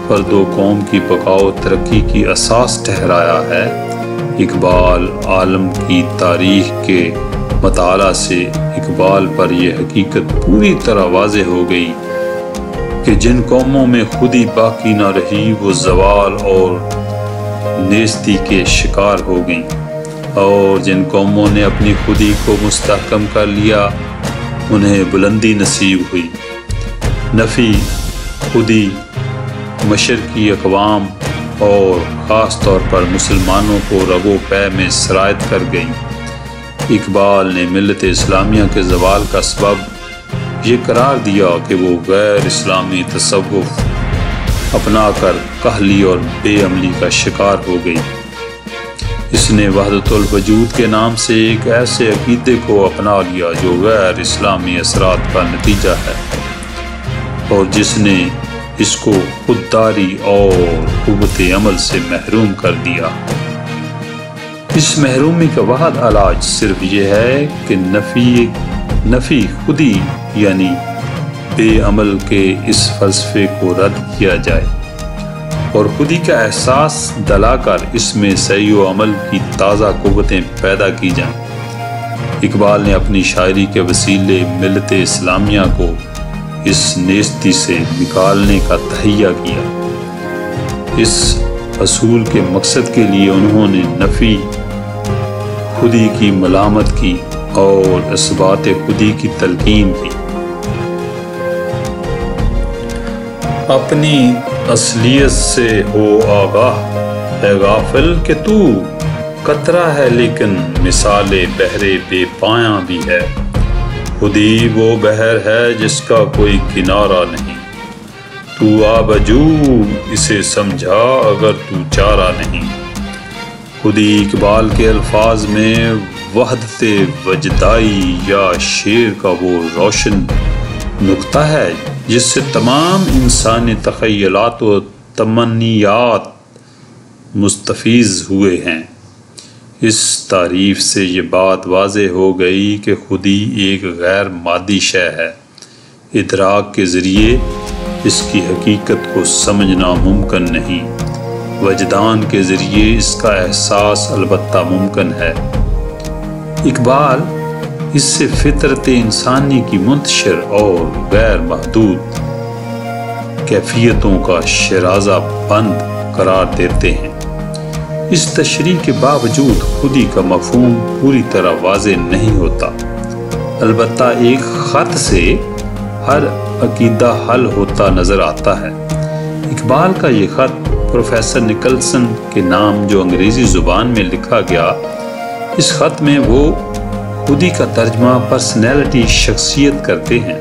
فرد و قوم کی بقا و ترقی کی اساس ٹھہرایا ہے۔ اقبال عالم کی تاریخ کے مطالعہ سے اقبال پر یہ حقیقت پوری طرح واضح ہو گئی کہ جن قوموں میں خودی باقی نہ رہی وہ زوال اور نیستی کے شکار ہو گئیں، اور جن قوموں نے اپنی خودی کو مستحکم کر لیا انہیں بلندی نصیب ہوئی۔ نفی خودی مشرقی اقوام اور خاص طور پر مسلمانوں کو رگ و پے میں سرایت کر گئیں۔ اقبال نے ملت اسلامیہ کے زوال کا سبب یہ قرار دیا کہ وہ غیر اسلامی تصوف اپنا کر کاہلی اور بے عملی کا شکار ہو گئی۔ اس نے وحدت الوجود کے نام سے ایک ایسے عقیدے کو اپنا لیا جو غیر اسلامی اثرات کا نتیجہ ہے، اور جس نے اس کو خودداری اور قوت عمل سے محروم کر دیا۔ اس محرومی کا واحد علاج صرف یہ ہے کہ نفی خودی یعنی بے عمل کے اس فلسفے کو رد کیا جائے اور خودی کا احساس دلا کر اس میں سعی و عمل کی تازہ قوتیں پیدا کی جائیں۔ اقبال نے اپنی شاعری کے وسیلے ملت اسلامیہ کو اس نیستی سے نکالنے کا تہیہ کیا۔ اس حصول کے مقصد کے لیے انہوں نے نفی خودی کی ملامت کی اور اثبات خودی کی تلقین کی۔ اپنی اصلیت سے ہو آگاہ اے غافل کہ تو قطرہ ہے لیکن مثال بحر بے پایاں بھی ہے۔ خودی وہ بحر ہے جس کا کوئی کنارہ نہیں، تو آبجو اسے سمجھا اگر تو چارہ نہیں۔ خودی اقبال کے الفاظ میں وحدت وجدائی یا شعر کا وہ روشن نقطہ ہے جس سے تمام انسانی تخیلات و تمنیات مستفیض ہوئے ہیں۔ اس تعریف سے یہ بات واضح ہو گئی کہ خودی ایک غیر مادی شے ہے۔ ادراک کے ذریعے اس کی حقیقت کو سمجھنا ممکن نہیں، وجدان کے ذریعے اس کا احساس البتہ ممکن ہے۔ اقبال اس سے فطرت انسانی کی منتشر اور غیر محدود کیفیتوں کا شیرازہ بند قرار دیتے ہیں۔ اس تشریح کے باوجود خودی کا مفہوم پوری طرح واضح نہیں ہوتا، البتہ ایک خط سے ہر عقیدہ حل ہوتا نظر آتا ہے۔ اقبال کا یہ خط پروفیسر نکلسن کے نام جو انگریزی زبان میں لکھا گیا، اس خط میں وہ خودی کا ترجمہ پرسنالٹی شخصیت کرتے ہیں۔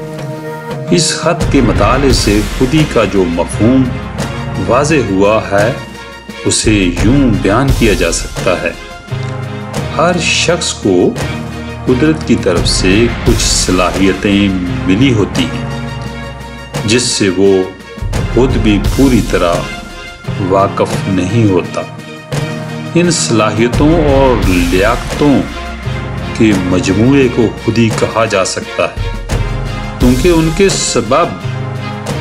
اس خط کے مطالعے سے خودی کا جو مفہوم واضح ہوا ہے اسے یوں بیان کیا جا سکتا ہے: ہر شخص کو قدرت کی طرف سے کچھ صلاحیتیں ملی ہوتی ہیں جس سے وہ خود بھی پوری طرح واقف نہیں ہوتا۔ ان صلاحیتوں اور لیاقتوں کے مجموعے کو خودی کہا جا سکتا ہے کیونکہ ان کے سبب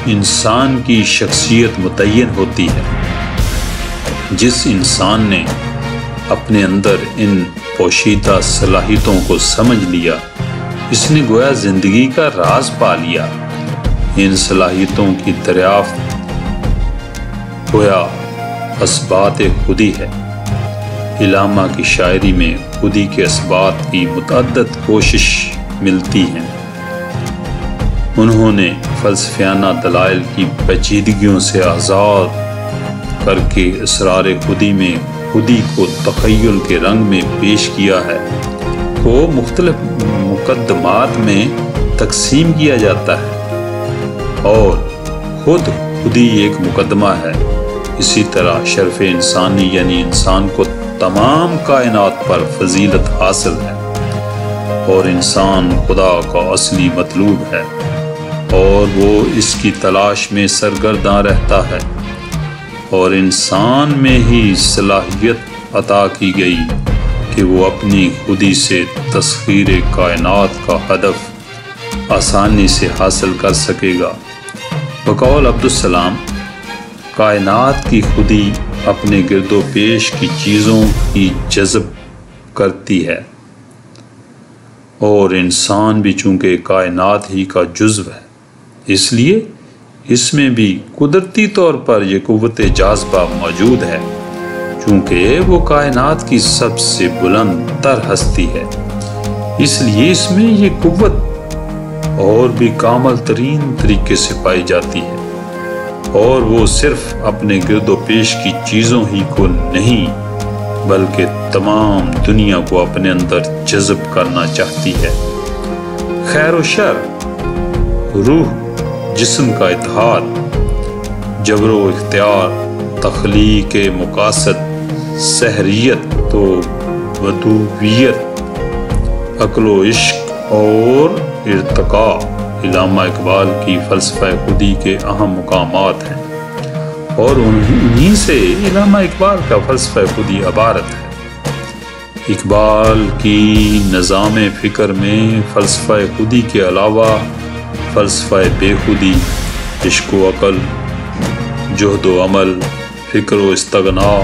انسان کی شخصیت متعین ہوتی ہے۔ جس انسان نے اپنے اندر ان پوشیدہ صلاحیتوں کو سمجھ لیا، اس نے گویا زندگی کا راز پا لیا۔ ان صلاحیتوں کی دریافت گویا اثبات خودی ہے۔ علامہ کی شاعری میں خودی کے اثبات کی متعدد کوشش ملتی ہیں۔ انہوں نے فلسفیانہ دلائل کی پیچیدگیوں سے آزاد کر کے اسرار خودی میں خودی کو تخیل کے رنگ میں پیش کیا ہے، کو مختلف مقدمات میں تقسیم کیا جاتا ہے اور خود خودی ایک مقدمہ ہے۔ اسی طرح شرف انسانی یعنی انسان کو تمام کائنات پر فضیلت حاصل ہے اور انسان خدا کا اصلی مطلوب ہے اور وہ اس کی تلاش میں سرگرداں رہتا ہے، اور انسان میں ہی صلاحیت عطا کی گئی کہ وہ اپنی خودی سے تسخیر کائنات کا ہدف آسانی سے حاصل کر سکے گا۔ بقول عبدالسلام، کائنات کی خودی اپنے گرد و پیش کی چیزوں کی جذب کرتی ہے اور انسان بھی چونکہ کائنات ہی کا جزو ہے، اس لیے اس میں بھی قدرتی طور پر یہ قوت جاذبہ موجود ہے چونکہ وہ کائنات کی سب سے بلند تر ہستی ہے۔ اس لیے اس میں یہ قوت اور بھی کامل ترین طریقے سے پائی جاتی ہے اور وہ صرف اپنے گرد و پیش کی چیزوں ہی کو نہیں بلکہ تمام دنیا کو اپنے اندر جذب کرنا چاہتی ہے۔ خیر و شر، روح جسم کا اتحاد، جبر و اختیار، تخلیق مقاصد، سحریت تو بدویت، عقل و عشق اور ارتقاء علامہ اقبال کی فلسفہ خودی کے اہم مقامات ہیں، اور انہی سے علامہ اقبال کا فلسفہ خودی عبارت ہے۔ اقبال کی نظام فکر میں فلسفہ خودی کے علاوہ فلسفہ بے خودی، عشق و عقل، جہد و عمل، فکر و استغناء،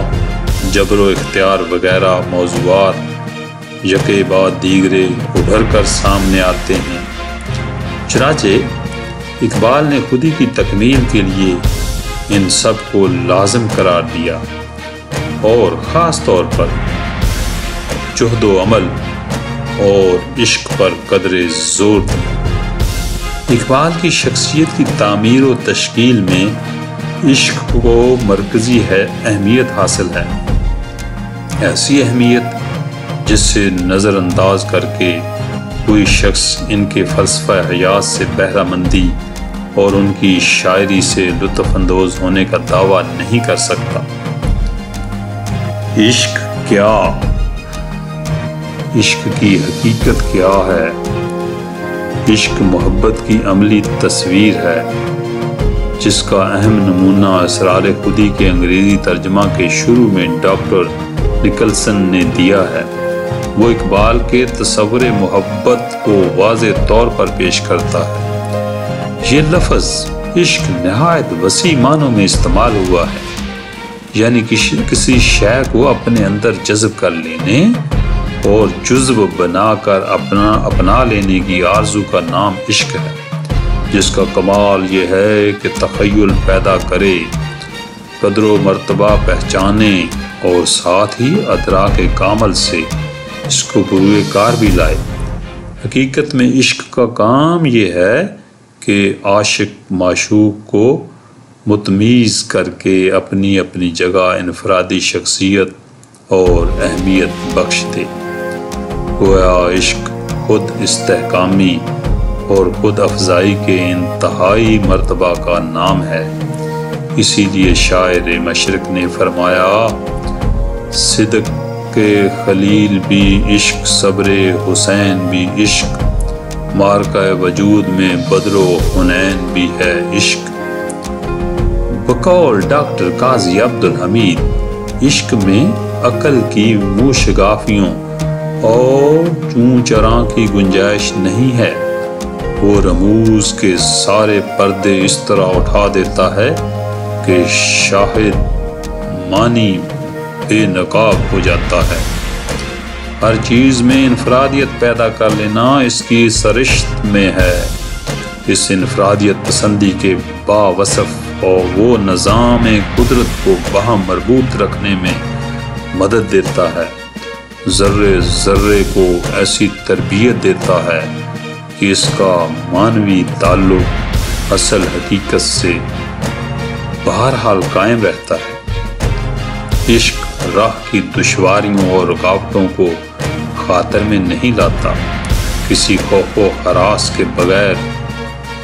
جبر و اختیار وغیرہ موضوعات یکے بعد دیگرے ابھر کر سامنے آتے ہیں۔ چنانچہ اقبال نے خودی کی تکمیل کے لیے ان سب کو لازم قرار دیا اور خاص طور پر جہد و عمل اور عشق پر قدر زور دیا۔ اقبال کی شخصیت کی تعمیر و تشکیل میں عشق کو مرکزی اہمیت حاصل ہے، ایسی اہمیت جس سے نظر انداز کر کے کوئی شخص ان کے فلسفہ حیات سے بہرہ مندی اور ان کی شاعری سے لطف اندوز ہونے کا دعویٰ نہیں کر سکتا۔ عشق کیا؟ عشق کی حقیقت کیا ہے؟ عشق محبت کی عملی تصویر ہے، جس کا اہم نمونہ اسرار خودی کے انگریزی ترجمہ کے شروع میں ڈاکٹر نکلسن نے دیا ہے۔ وہ اقبال کے تصور محبت کو واضح طور پر پیش کرتا ہے۔ یہ لفظ عشق نہایت وسیع معنوں میں استعمال ہوا ہے، یعنی کسی شے کو اپنے اندر جذب کر لینے اور جزو بنا کر اپنا لینے کی آرزو کا نام عشق ہے، جس کا کمال یہ ہے کہ تخیل پیدا کرے، قدر و مرتبہ پہچانے اور ساتھ ہی ادراک کامل سے اس کو بروئے کار بھی لائے۔ حقیقت میں عشق کا کام یہ ہے کہ عاشق معشوق کو متمیز کر کے اپنی اپنی جگہ انفرادی شخصیت اور اہمیت بخش دے۔ گویا عشق خود استحکامی اور خود افزائی کے انتہائی مرتبہ کا نام ہے۔ اسی لیے شاعر مشرق نے فرمایا، صدق کے خلیل بھی عشق، صبر حسین بھی عشق، مارکہ وجود میں بدر و حنین بھی ہے عشق۔ بقول ڈاکٹر قاضی عبدالحمید، عشق میں عقل کی موشگافیوں اور چوں چراں کی گنجائش نہیں ہے۔ وہ رموز کے سارے پردے اس طرح اٹھا دیتا ہے کہ شاہد معنی بے نقاب ہو جاتا ہے۔ ہر چیز میں انفرادیت پیدا کر لینا اس کی سرشت میں ہے۔ اس انفرادیت پسندی کے باوصف اور وہ نظام قدرت کو باہم مربوط رکھنے میں مدد دیتا ہے، ذرے ذرے کو ایسی تربیت دیتا ہے کہ اس کا معنوی تعلق اصل حقیقت سے بہرحال قائم رہتا ہے۔ عشق راہ کی دشواریوں اور رکاوٹوں کو خاطر میں نہیں لاتا، کسی خوف و ہراس کے بغیر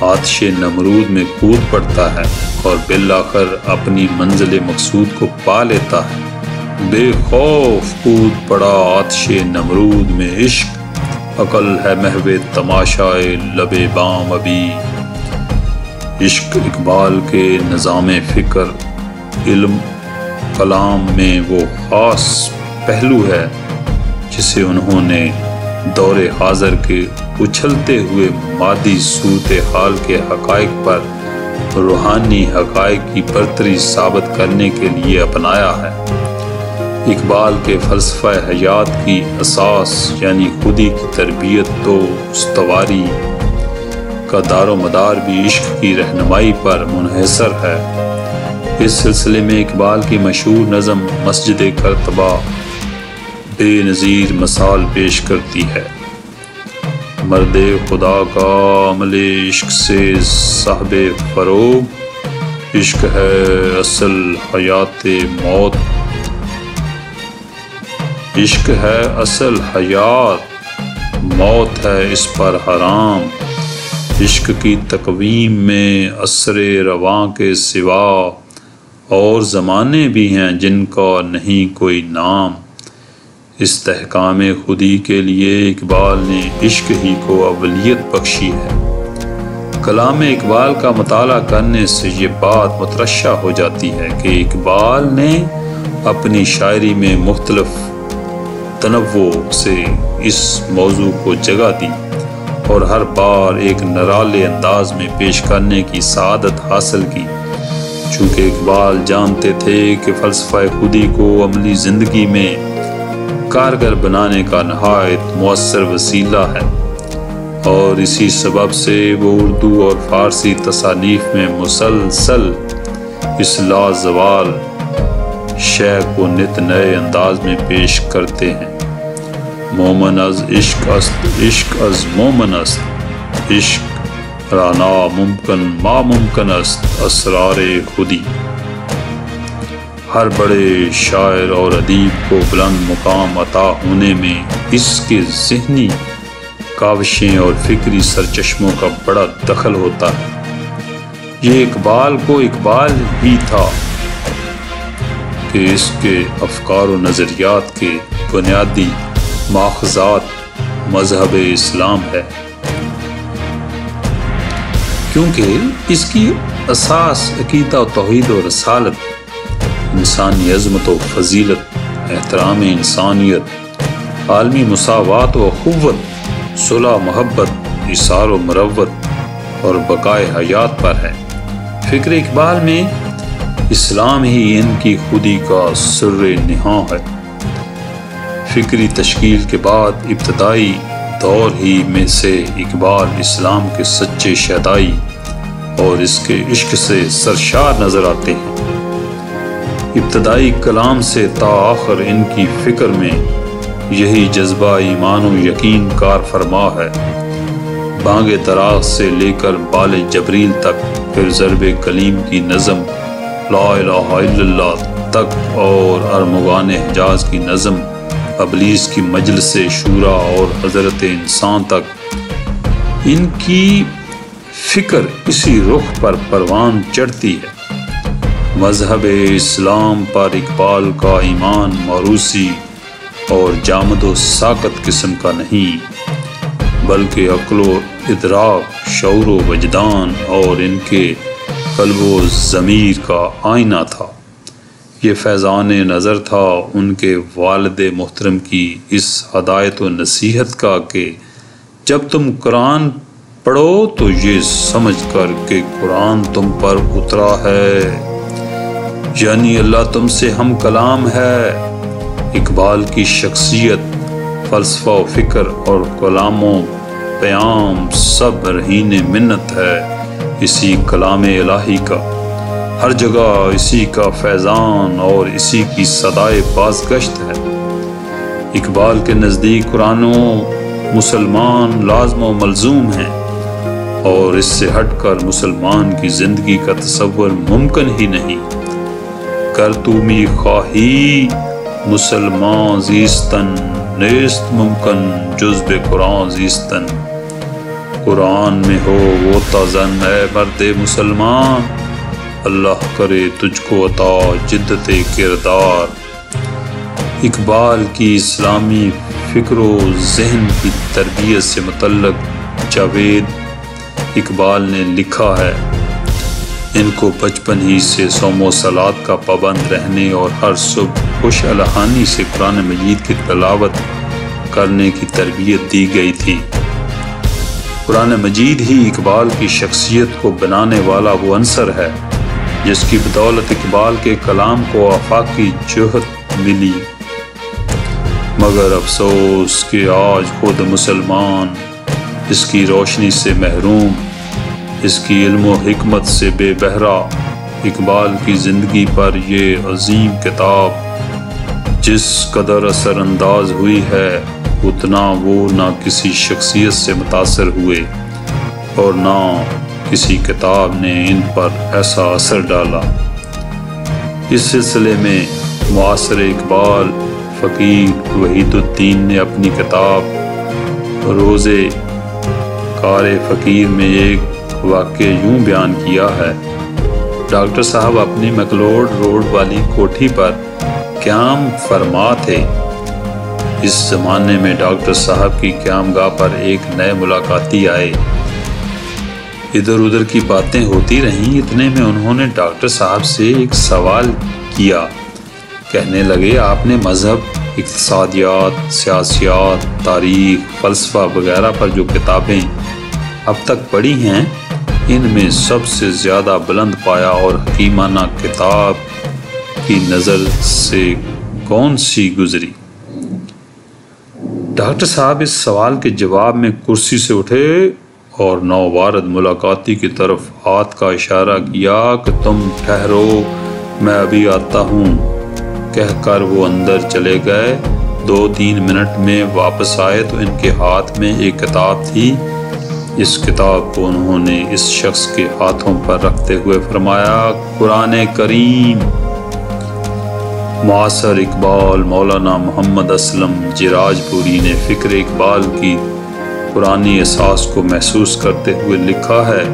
آتش نمرود میں کود پڑتا ہے اور بالآخر اپنی منزل مقصود کو پا لیتا ہے۔ بے خوف کود پڑا آتش نمرود میں عشق، عقل ہے محو تماشائے لب بام ابھی۔ عشق اقبال کے نظام فکر، علم، کلام میں وہ خاص پہلو ہے جسے انہوں نے دور حاضر کے اچھلتے ہوئے مادی صورتحال کے حقائق پر روحانی حقائق کی برتری ثابت کرنے کے لیے اپنایا ہے۔ اقبال کے فلسفہ حیات کی اساس یعنی خودی کی تربیت و استواری کا دار و مدار بھی عشق کی رہنمائی پر منحصر ہے۔ اس سلسلے میں اقبال کی مشہور نظم مسجد کرتبہ بے نظیر مثال پیش کرتی ہے۔ مرد خدا کا عمل عشق سے صاحب فروغ، عشق ہے اصل حیات موت، عشق ہے اصل حیات موت ہے اس پر حرام، عشق کی تقویم میں اثر رواں کے سوا اور زمانے بھی ہیں جن کا نہیں کوئی نام۔ استحکام خودی کے لیے اقبال نے عشق ہی کو اولیت بخشی ہے۔ کلام اقبال کا مطالعہ کرنے سے یہ بات مترشح ہو جاتی ہے کہ اقبال نے اپنی شاعری میں مختلف تنوع سے اس موضوع کو جگہ دی اور ہر بار ایک نرالے انداز میں پیش کرنے کی سعادت حاصل کی۔ چونکہ اقبال جانتے تھے کہ فلسفہ خودی کو عملی زندگی میں کارگر بنانے کا نہایت مؤثر وسیلہ ہے، اور اسی سبب سے وہ اردو اور فارسی تصانیف میں مسلسل اس لازوال شے کو نت نئے انداز میں پیش کرتے ہیں۔ مومن از عشق است، عشق از مومن است، عشق را ناممکن ما ممکن است، اسرار خودی۔ ہر بڑے شاعر اور ادیب کو بلند مقام عطا ہونے میں اس کے ذہنی کاوشیں اور فکری سرچشموں کا بڑا دخل ہوتا ہے۔ یہ اقبال کو اقبال ہی تھا کہ اس کے افکار و نظریات کے بنیادی ماخذات مذہب اسلام ہے، کیونکہ اس کی اساس عقیدہ و توحید و رسالت، انسانی عظمت و فضیلت، احترام انسانیت، عالمی مساوات و اخوت، صلح محبت، ایثار و مروت اور بقائے حیات پر ہے۔ فکر اقبال میں اسلام ہی ان کی خودی کا سر نہاں ہے۔ فکری تشکیل کے بعد ابتدائی دور ہی میں سے اقبال اسلام کے سچے شیدائی اور اس کے عشق سے سرشار نظر آتے ہیں۔ ابتدائی کلام سے تا آخر ان کی فکر میں یہی جذبہ ایمان و یقین کار فرما ہے۔ بانگ طراغ سے لے کر بال جبریل تک، پھر ضرب کلیم کی نظم لا الہ الا اللہ تک، اور ارمغان حجاز کی نظم ابلیس کی مجلس شورا اور حضرت انسان تک، ان کی فکر اسی رخ پر پروان چڑھتی ہے۔ مذہب اسلام پر اقبال کا ایمان موروثی اور جامد و ساکت قسم کا نہیں، بلکہ عقل و ادراک، شعور و وجدان اور ان کے قلب و ضمیر کا آئینہ تھا۔ یہ فیضان نظر تھا ان کے والد محترم کی اس ہدایت و نصیحت کا کہ جب تم قرآن پڑھو تو یہ سمجھ کر کہ قرآن تم پر اترا ہے، یعنی اللہ تم سے ہم کلام ہے۔ اقبال کی شخصیت، فلسفہ و فکر اور کلام و پیام سب رہین منت ہے اسی کلام الہی کا۔ ہر جگہ اسی کا فیضان اور اسی کی صدائے بازگشت ہے۔ اقبال کے نزدیک قرآن و مسلمان لازم و ملزوم ہیں، اور اس سے ہٹ کر مسلمان کی زندگی کا تصور ممکن ہی نہیں۔ کر تو می خواہی مسلمان زیستن، نیست ممکن جز بے قرآن زیستن۔ قرآن میں ہو وہ تازن اے مرد مسلمان، اللہ کرے تجھ کو عطا جدت کردار۔ اقبال کی اسلامی فکر و ذہن کی تربیت سے متعلق جاوید اقبال نے لکھا ہے، ان کو بچپن ہی سے صوم و صلات کا پابند رہنے اور ہر صبح خوش الحانی سے قرآن مجید کی تلاوت کرنے کی تربیت دی گئی تھی۔ قرآن مجید ہی اقبال کی شخصیت کو بنانے والا وہ عنصر ہے جس کی بدولت اقبال کے کلام کو آفاقی جہت ملی۔ مگر افسوس کہ آج خود مسلمان اس کی روشنی سے محروم، اس کی علم و حکمت سے بے بہرا۔ اقبال کی زندگی پر یہ عظیم کتاب جس قدر اثر انداز ہوئی ہے، اتنا وہ نہ کسی شخصیت سے متاثر ہوئے اور نہ کسی کتاب نے ان پر ایسا اثر ڈالا۔ اس سلسلے میں معاصر اقبال فقیر وحید الدین نے اپنی کتاب روزے کار فقیر میں ایک واقعہ یوں بیان کیا ہے ڈاکٹر صاحب اپنی مکلوڈ روڈ والی کوٹھی پر قیام فرما تھے۔ اس زمانے میں ڈاکٹر صاحب کی قیام گاہ پر ایک نئے ملاقاتی آئے۔ ادھر ادھر کی باتیں ہوتی رہیں، اتنے میں انہوں نے ڈاکٹر صاحب سے ایک سوال کیا۔ کہنے لگے، آپ نے مذہب، اقتصادیات، سیاسیات، تاریخ، فلسفہ وغیرہ پر جو کتابیں اب تک پڑھی ہیں، ان میں سب سے زیادہ بلند پایا اور حکیمانہ کتاب کی نظر سے کون سی گزری؟ ڈاکٹر صاحب اس سوال کے جواب میں کرسی سے اٹھے اور نوبارد ملاقاتی کی طرف ہاتھ کا اشارہ کیا کہ تم ٹھہرو، میں ابھی آتا ہوں، کہہ کر وہ اندر چلے گئے۔ 2-3 منٹ میں واپس آئے تو ان کے ہاتھ میں ایک کتاب تھی۔ اس کتاب کو انہوں نے اس شخص کے ہاتھوں پر رکھتے ہوئے فرمایا، قرآن کریم۔ معاصر اقبال مولانا محمد اسلم جراج پوری نے فکر اقبال کی پرانی احساس کو محسوس کرتے ہوئے لکھا ہے،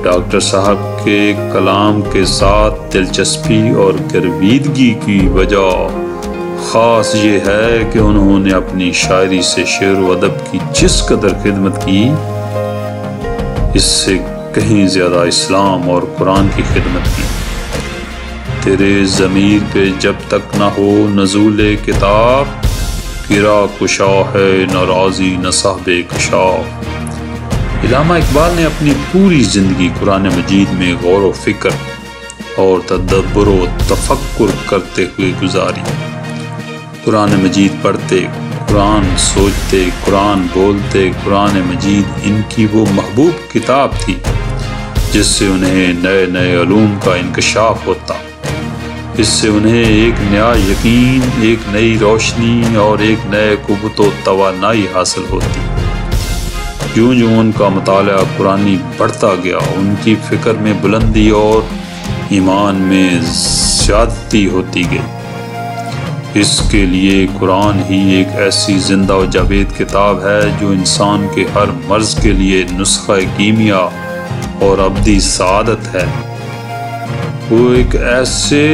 ڈاکٹر صاحب کے کلام کے ساتھ دلچسپی اور گرویدگی کی وجہ خاص یہ ہے کہ انہوں نے اپنی شاعری سے شعر و ادب کی جس قدر خدمت کی، اس سے کہیں زیادہ اسلام اور قرآن کی خدمت کی۔ تیرے ضمیر پہ جب تک نہ ہو نزول کتاب، گرا کشا ہے نہ رازی نہ صاحب کشاف۔ علامہ اقبال نے اپنی پوری زندگی قرآن مجید میں غور و فکر اور تدبر و تفکر کرتے ہوئے گزاری۔ قرآن مجید پڑھتے، قرآن سوچتے، قرآن بولتے، قرآن مجید ان کی وہ محبوب کتاب تھی جس سے انہیں نئے نئے علوم کا انکشاف ہوتا، اس سے انہیں ایک نیا یقین، ایک نئی روشنی اور ایک نئے قوت و توانائی حاصل ہوتی۔ جوں جوں ان کا مطالعہ قرآنی بڑھتا گیا، ان کی فکر میں بلندی اور ایمان میں زیادتی ہوتی گئی۔ اس کے لیے قرآن ہی ایک ایسی زندہ و جاوید کتاب ہے جو انسان کے ہر مرض کے لیے نسخہ کیمیا اور ابدی سعادت ہے۔ وہ ایک ایسے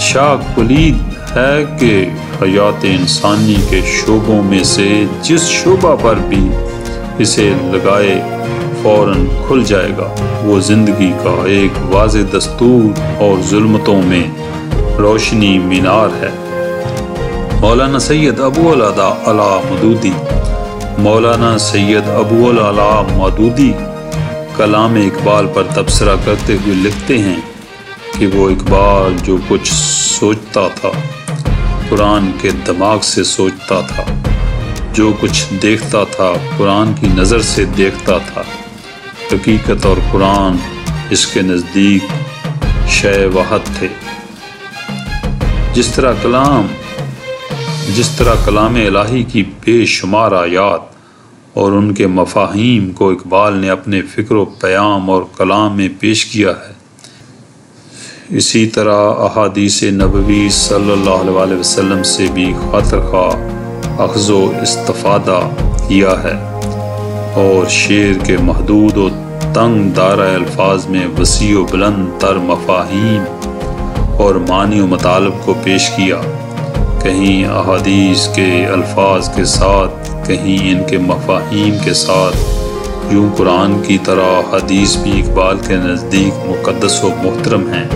شاک کلید ہے کہ حیات انسانی کے شعبوں میں سے جس شعبہ پر بھی اسے لگائے فوراً کھل جائے گا۔ وہ زندگی کا ایک واضح دستور اور ظلمتوں میں روشنی مینار ہے۔ مولانا سید ابو العلا مودودی مولانا سید ابو العلا مودودی کلام اقبال پر تبصرہ کرتے ہوئے لکھتے ہیں کہ وہ اقبال جو کچھ سوچتا تھا قرآن کے دماغ سے سوچتا تھا، جو کچھ دیکھتا تھا قرآن کی نظر سے دیکھتا تھا۔ حقیقت اور قرآن اس کے نزدیک شے واحد تھے۔ جس طرح کلام الہی کی بے شمار آیات اور ان کے مفاہیم کو اقبال نے اپنے فکر و پیام اور کلام میں پیش کیا ہے، اسی طرح احادیث نبوی صلی اللہ علیہ وسلم سے بھی خاطر خواہ اخذ و استفادہ کیا ہے، اور شعر کے محدود و تنگ دائرہ الفاظ میں وسیع و بلند تر مفاہیم اور معنی و مطالب کو پیش کیا، کہیں احادیث کے الفاظ کے ساتھ، کہیں ان کے مفاہیم کے ساتھ۔ یوں قرآن کی طرح حدیث بھی اقبال کے نزدیک مقدس و محترم ہیں۔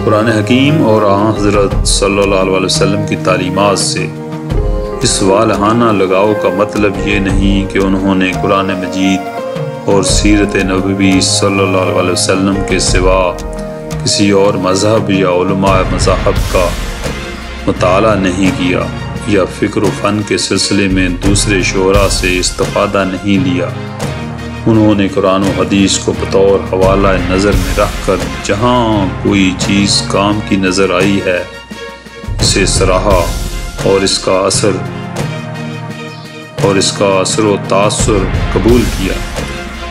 قرآن حکیم اور آن حضرت صلی اللہ علیہ وسلم کی تعلیمات سے اس والہانہ لگاؤ کا مطلب یہ نہیں کہ انہوں نے قرآن مجید اور سیرت نبوی صلی اللہ علیہ وسلم کے سوا کسی اور مذہب یا علماء مذاہب کا مطالعہ نہیں کیا، یا فکر و فن کے سلسلے میں دوسرے شعراء سے استفادہ نہیں لیا۔ انہوں نے قرآن و حدیث کو بطور حوالہ نظر میں رکھ کر جہاں کوئی چیز کام کی نظر آئی ہے اسے سراہا اور اس کا اثر و تاثر قبول کیا،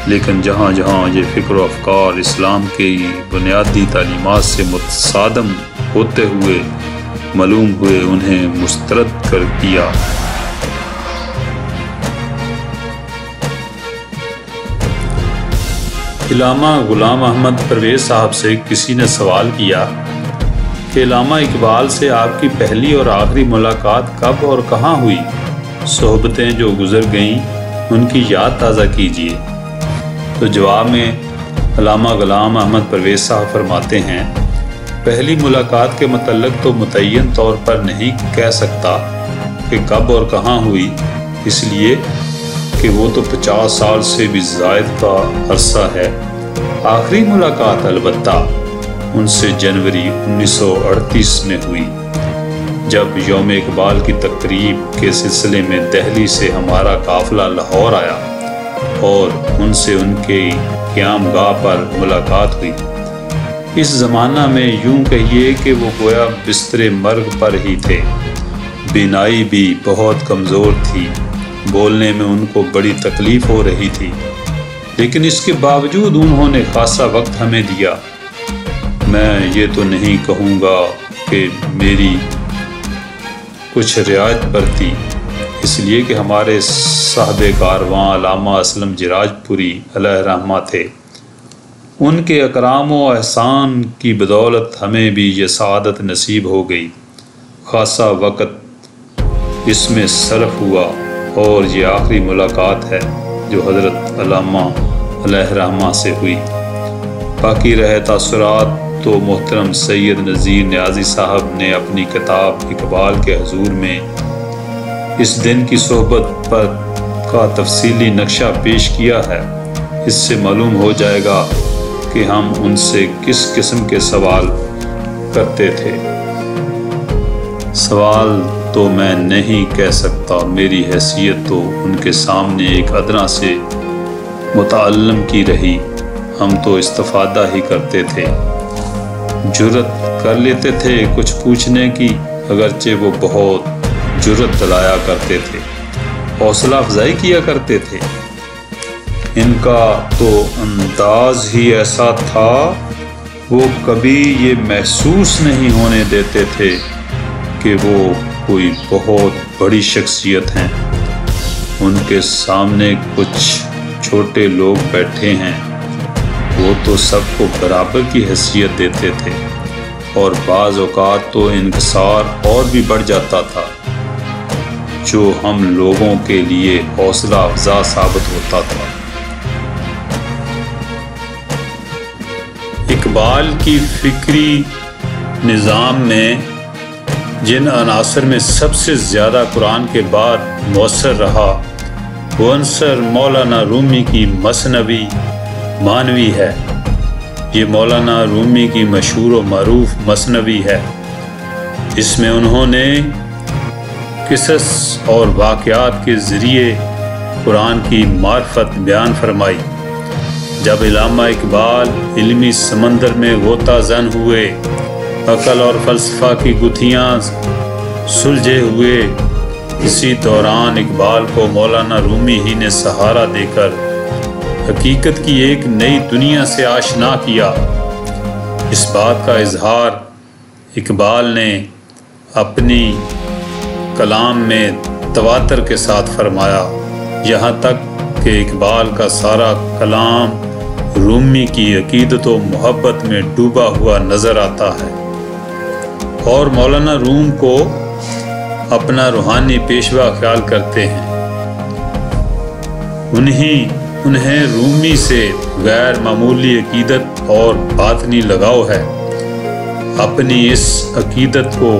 لیکن جہاں جہاں یہ فکر و افکار اسلام کی بنیادی تعلیمات سے متصادم ہوتے ہوئے معلوم ہوئے انہیں مسترد کر دیا۔ علامہ غلام احمد پرویز صاحب سے کسی نے سوال کیا کہ علامہ اقبال سے آپ کی پہلی اور آخری ملاقات کب اور کہاں ہوئی؟ صحبتیں جو گزر گئیں ان کی یاد تازہ کیجیے۔ تو جواب میں علامہ غلام احمد پرویز صاحب فرماتے ہیں، پہلی ملاقات کے متعلق تو متعین طور پر نہیں کہہ سکتا کہ کب اور کہاں ہوئی، اس لیے کہ وہ تو 50 سال سے بھی زائد کا عرصہ ہے۔ آخری ملاقات البتہ ان سے جنوری 1938 میں ہوئی، جب یوم اقبال کی تقریب کے سلسلے میں دہلی سے ہمارا قافلہ لاہور آیا اور ان سے ان کے قیام گاہ پر ملاقات ہوئی۔ اس زمانہ میں یوں کہیے کہ وہ گویا بستر مرگ پر ہی تھے، بینائی بھی بہت کمزور تھی، بولنے میں ان کو بڑی تکلیف ہو رہی تھی، لیکن اس کے باوجود انہوں نے خاصا وقت ہمیں دیا۔ میں یہ تو نہیں کہوں گا کہ میری کچھ رعایت برتی، اس لیے کہ ہمارے صاحب کارواں علامہ اسلم جراج پوری علیہ رحمہ تھے۔ ان کے اکرام و احسان کی بدولت ہمیں بھی یہ سعادت نصیب ہو گئی۔ خاصا وقت اس میں صرف ہوا اور یہ آخری ملاقات ہے جو حضرت علامہ علیہ رحمہ سے ہوئی۔ باقی رہے تاثرات تو محترم سید نذیر نیازی صاحب نے اپنی کتاب اقبال کے حضور میں اس دن کی صحبت پر کا تفصیلی نقشہ پیش کیا ہے۔ اس سے معلوم ہو جائے گا کہ ہم ان سے کس قسم کے سوال کرتے تھے۔ سوال تو میں نہیں کہہ سکتا، میری حیثیت تو ان کے سامنے ایک ادنا سے متعلم کی رہی، ہم تو استفادہ ہی کرتے تھے، جرت کر لیتے تھے کچھ پوچھنے کی، اگرچہ وہ بہت جرت دلایا کرتے تھے، حوصلہ افزائی کیا کرتے تھے۔ ان کا تو انداز ہی ایسا تھا، وہ کبھی یہ محسوس نہیں ہونے دیتے تھے کہ وہ کوئی بہت بڑی شخصیت ہیں۔ ان کے سامنے کچھ چھوٹے لوگ بیٹھے ہیں، وہ تو سب کو برابر کی حیثیت دیتے تھے، اور بعض اوقات تو انکسار اور بھی بڑھ جاتا تھا، جو ہم لوگوں کے لیے حوصلہ افزا ثابت ہوتا تھا۔ اقبال کی فکری نظام میں جن عناصر میں سب سے زیادہ قرآن کے بعد مؤثر رہا، وہ عنصر مولانا رومی کی مثنوی معنوی ہے۔ یہ مولانا رومی کی مشہور و معروف مثنوی ہے۔ اس میں انہوں نے قصص اور واقعات کے ذریعے قرآن کی معرفت بیان فرمائی۔ جب علامہ اقبال علمی سمندر میں غوطہ زن ہوئے، عقل اور فلسفہ کی گتھیاں سلجھے ہوئے، اسی دوران اقبال کو مولانا رومی ہی نے سہارا دے کر حقیقت کی ایک نئی دنیا سے آشنا کیا۔ اس بات کا اظہار اقبال نے اپنی کلام میں تواتر کے ساتھ فرمایا، یہاں تک کہ اقبال کا سارا کلام رومی کی عقیدت و محبت میں ڈوبا ہوا نظر آتا ہے، اور مولانا روم کو اپنا روحانی پیشوا خیال کرتے ہیں۔ انہیں رومی سے غیر معمولی عقیدت اور باطنی لگاؤ ہے۔ اپنی اس عقیدت کو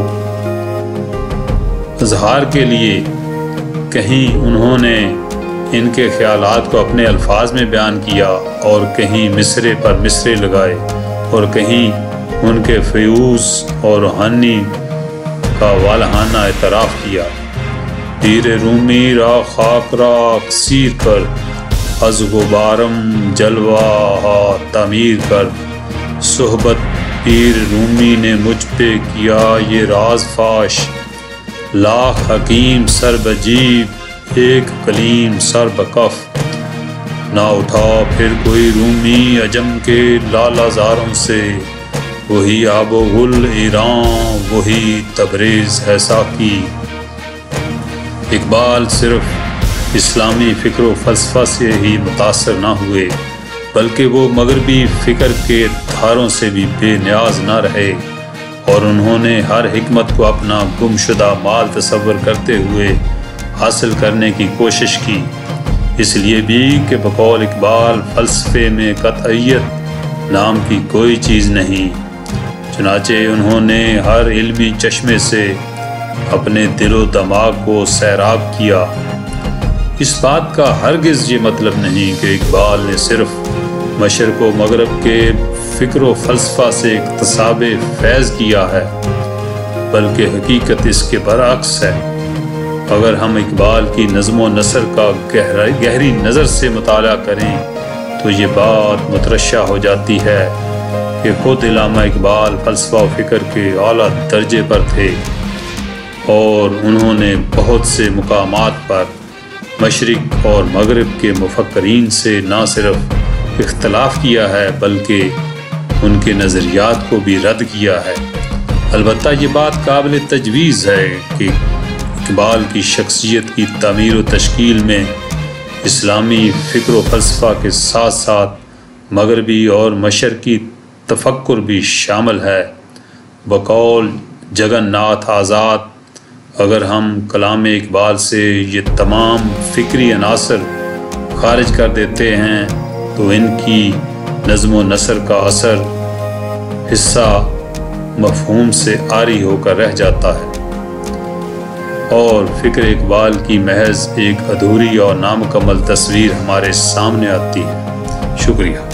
اظہار کے لیے کہیں انہوں نے ان کے خیالات کو اپنے الفاظ میں بیان کیا، اور کہیں مصرے پر مصرے لگائے، اور کہیں ان کے فیوز اور روحانی کا والہانہ اعتراف کیا۔ پیر رومی را خاک را اکسیر کر، از غبارم جلوہ تعمیر کر۔ صحبت پیر رومی نے مجھ پہ کیا یہ راز فاش، لاکھ حکیم سر بجیب ایک کلیم سر بکف۔ نہ اٹھا پھر کوئی رومی عجم کے لالا زاروں سے، وہی آب و گل ایران وہی تبریز ہے ساقی۔ اقبال صرف اسلامی فکر و فلسفہ سے ہی متاثر نہ ہوئے، بلکہ وہ مغربی فکر کے دھاروں سے بھی بے نیاز نہ رہے، اور انہوں نے ہر حکمت کو اپنا گمشدہ مال تصور کرتے ہوئے حاصل کرنے کی کوشش کی۔ اس لیے بھی کہ بقول اقبال فلسفے میں قطعیت نام کی کوئی چیز نہیں، چنانچہ انہوں نے ہر علمی چشمے سے اپنے دل و دماغ کو سیراب کیا۔ اس بات کا ہرگز یہ مطلب نہیں کہ اقبال نے صرف مشرق و مغرب کے فکر و فلسفہ سے اکتساب فیض کیا ہے، بلکہ حقیقت اس کے برعکس ہے۔ اگر ہم اقبال کی نظم و نثر کا گہری نظر سے مطالعہ کریں تو یہ بات مترشح ہو جاتی ہے کہ خود علامہ اقبال فلسفہ و فکر کے اعلیٰ درجے پر تھے، اور انہوں نے بہت سے مقامات پر مشرق اور مغرب کے مفکرین سے نہ صرف اختلاف کیا ہے بلکہ ان کے نظریات کو بھی رد کیا ہے۔ البتہ یہ بات قابل تجویز ہے کہ اقبال کی شخصیت کی تعمیر و تشکیل میں اسلامی فکر و فلسفہ کے ساتھ ساتھ مغربی اور مشرقی تفکر بھی شامل ہے۔ بقول جگن ناتھ آزاد، اگر ہم کلام اقبال سے یہ تمام فکری عناصر خارج کر دیتے ہیں تو ان کی نظم و نثر کا اثر حصہ مفہوم سے عاری ہو کر رہ جاتا ہے، اور فکر اقبال کی محض ایک ادھوری اور نامکمل تصویر ہمارے سامنے آتی ہے۔ شکریہ۔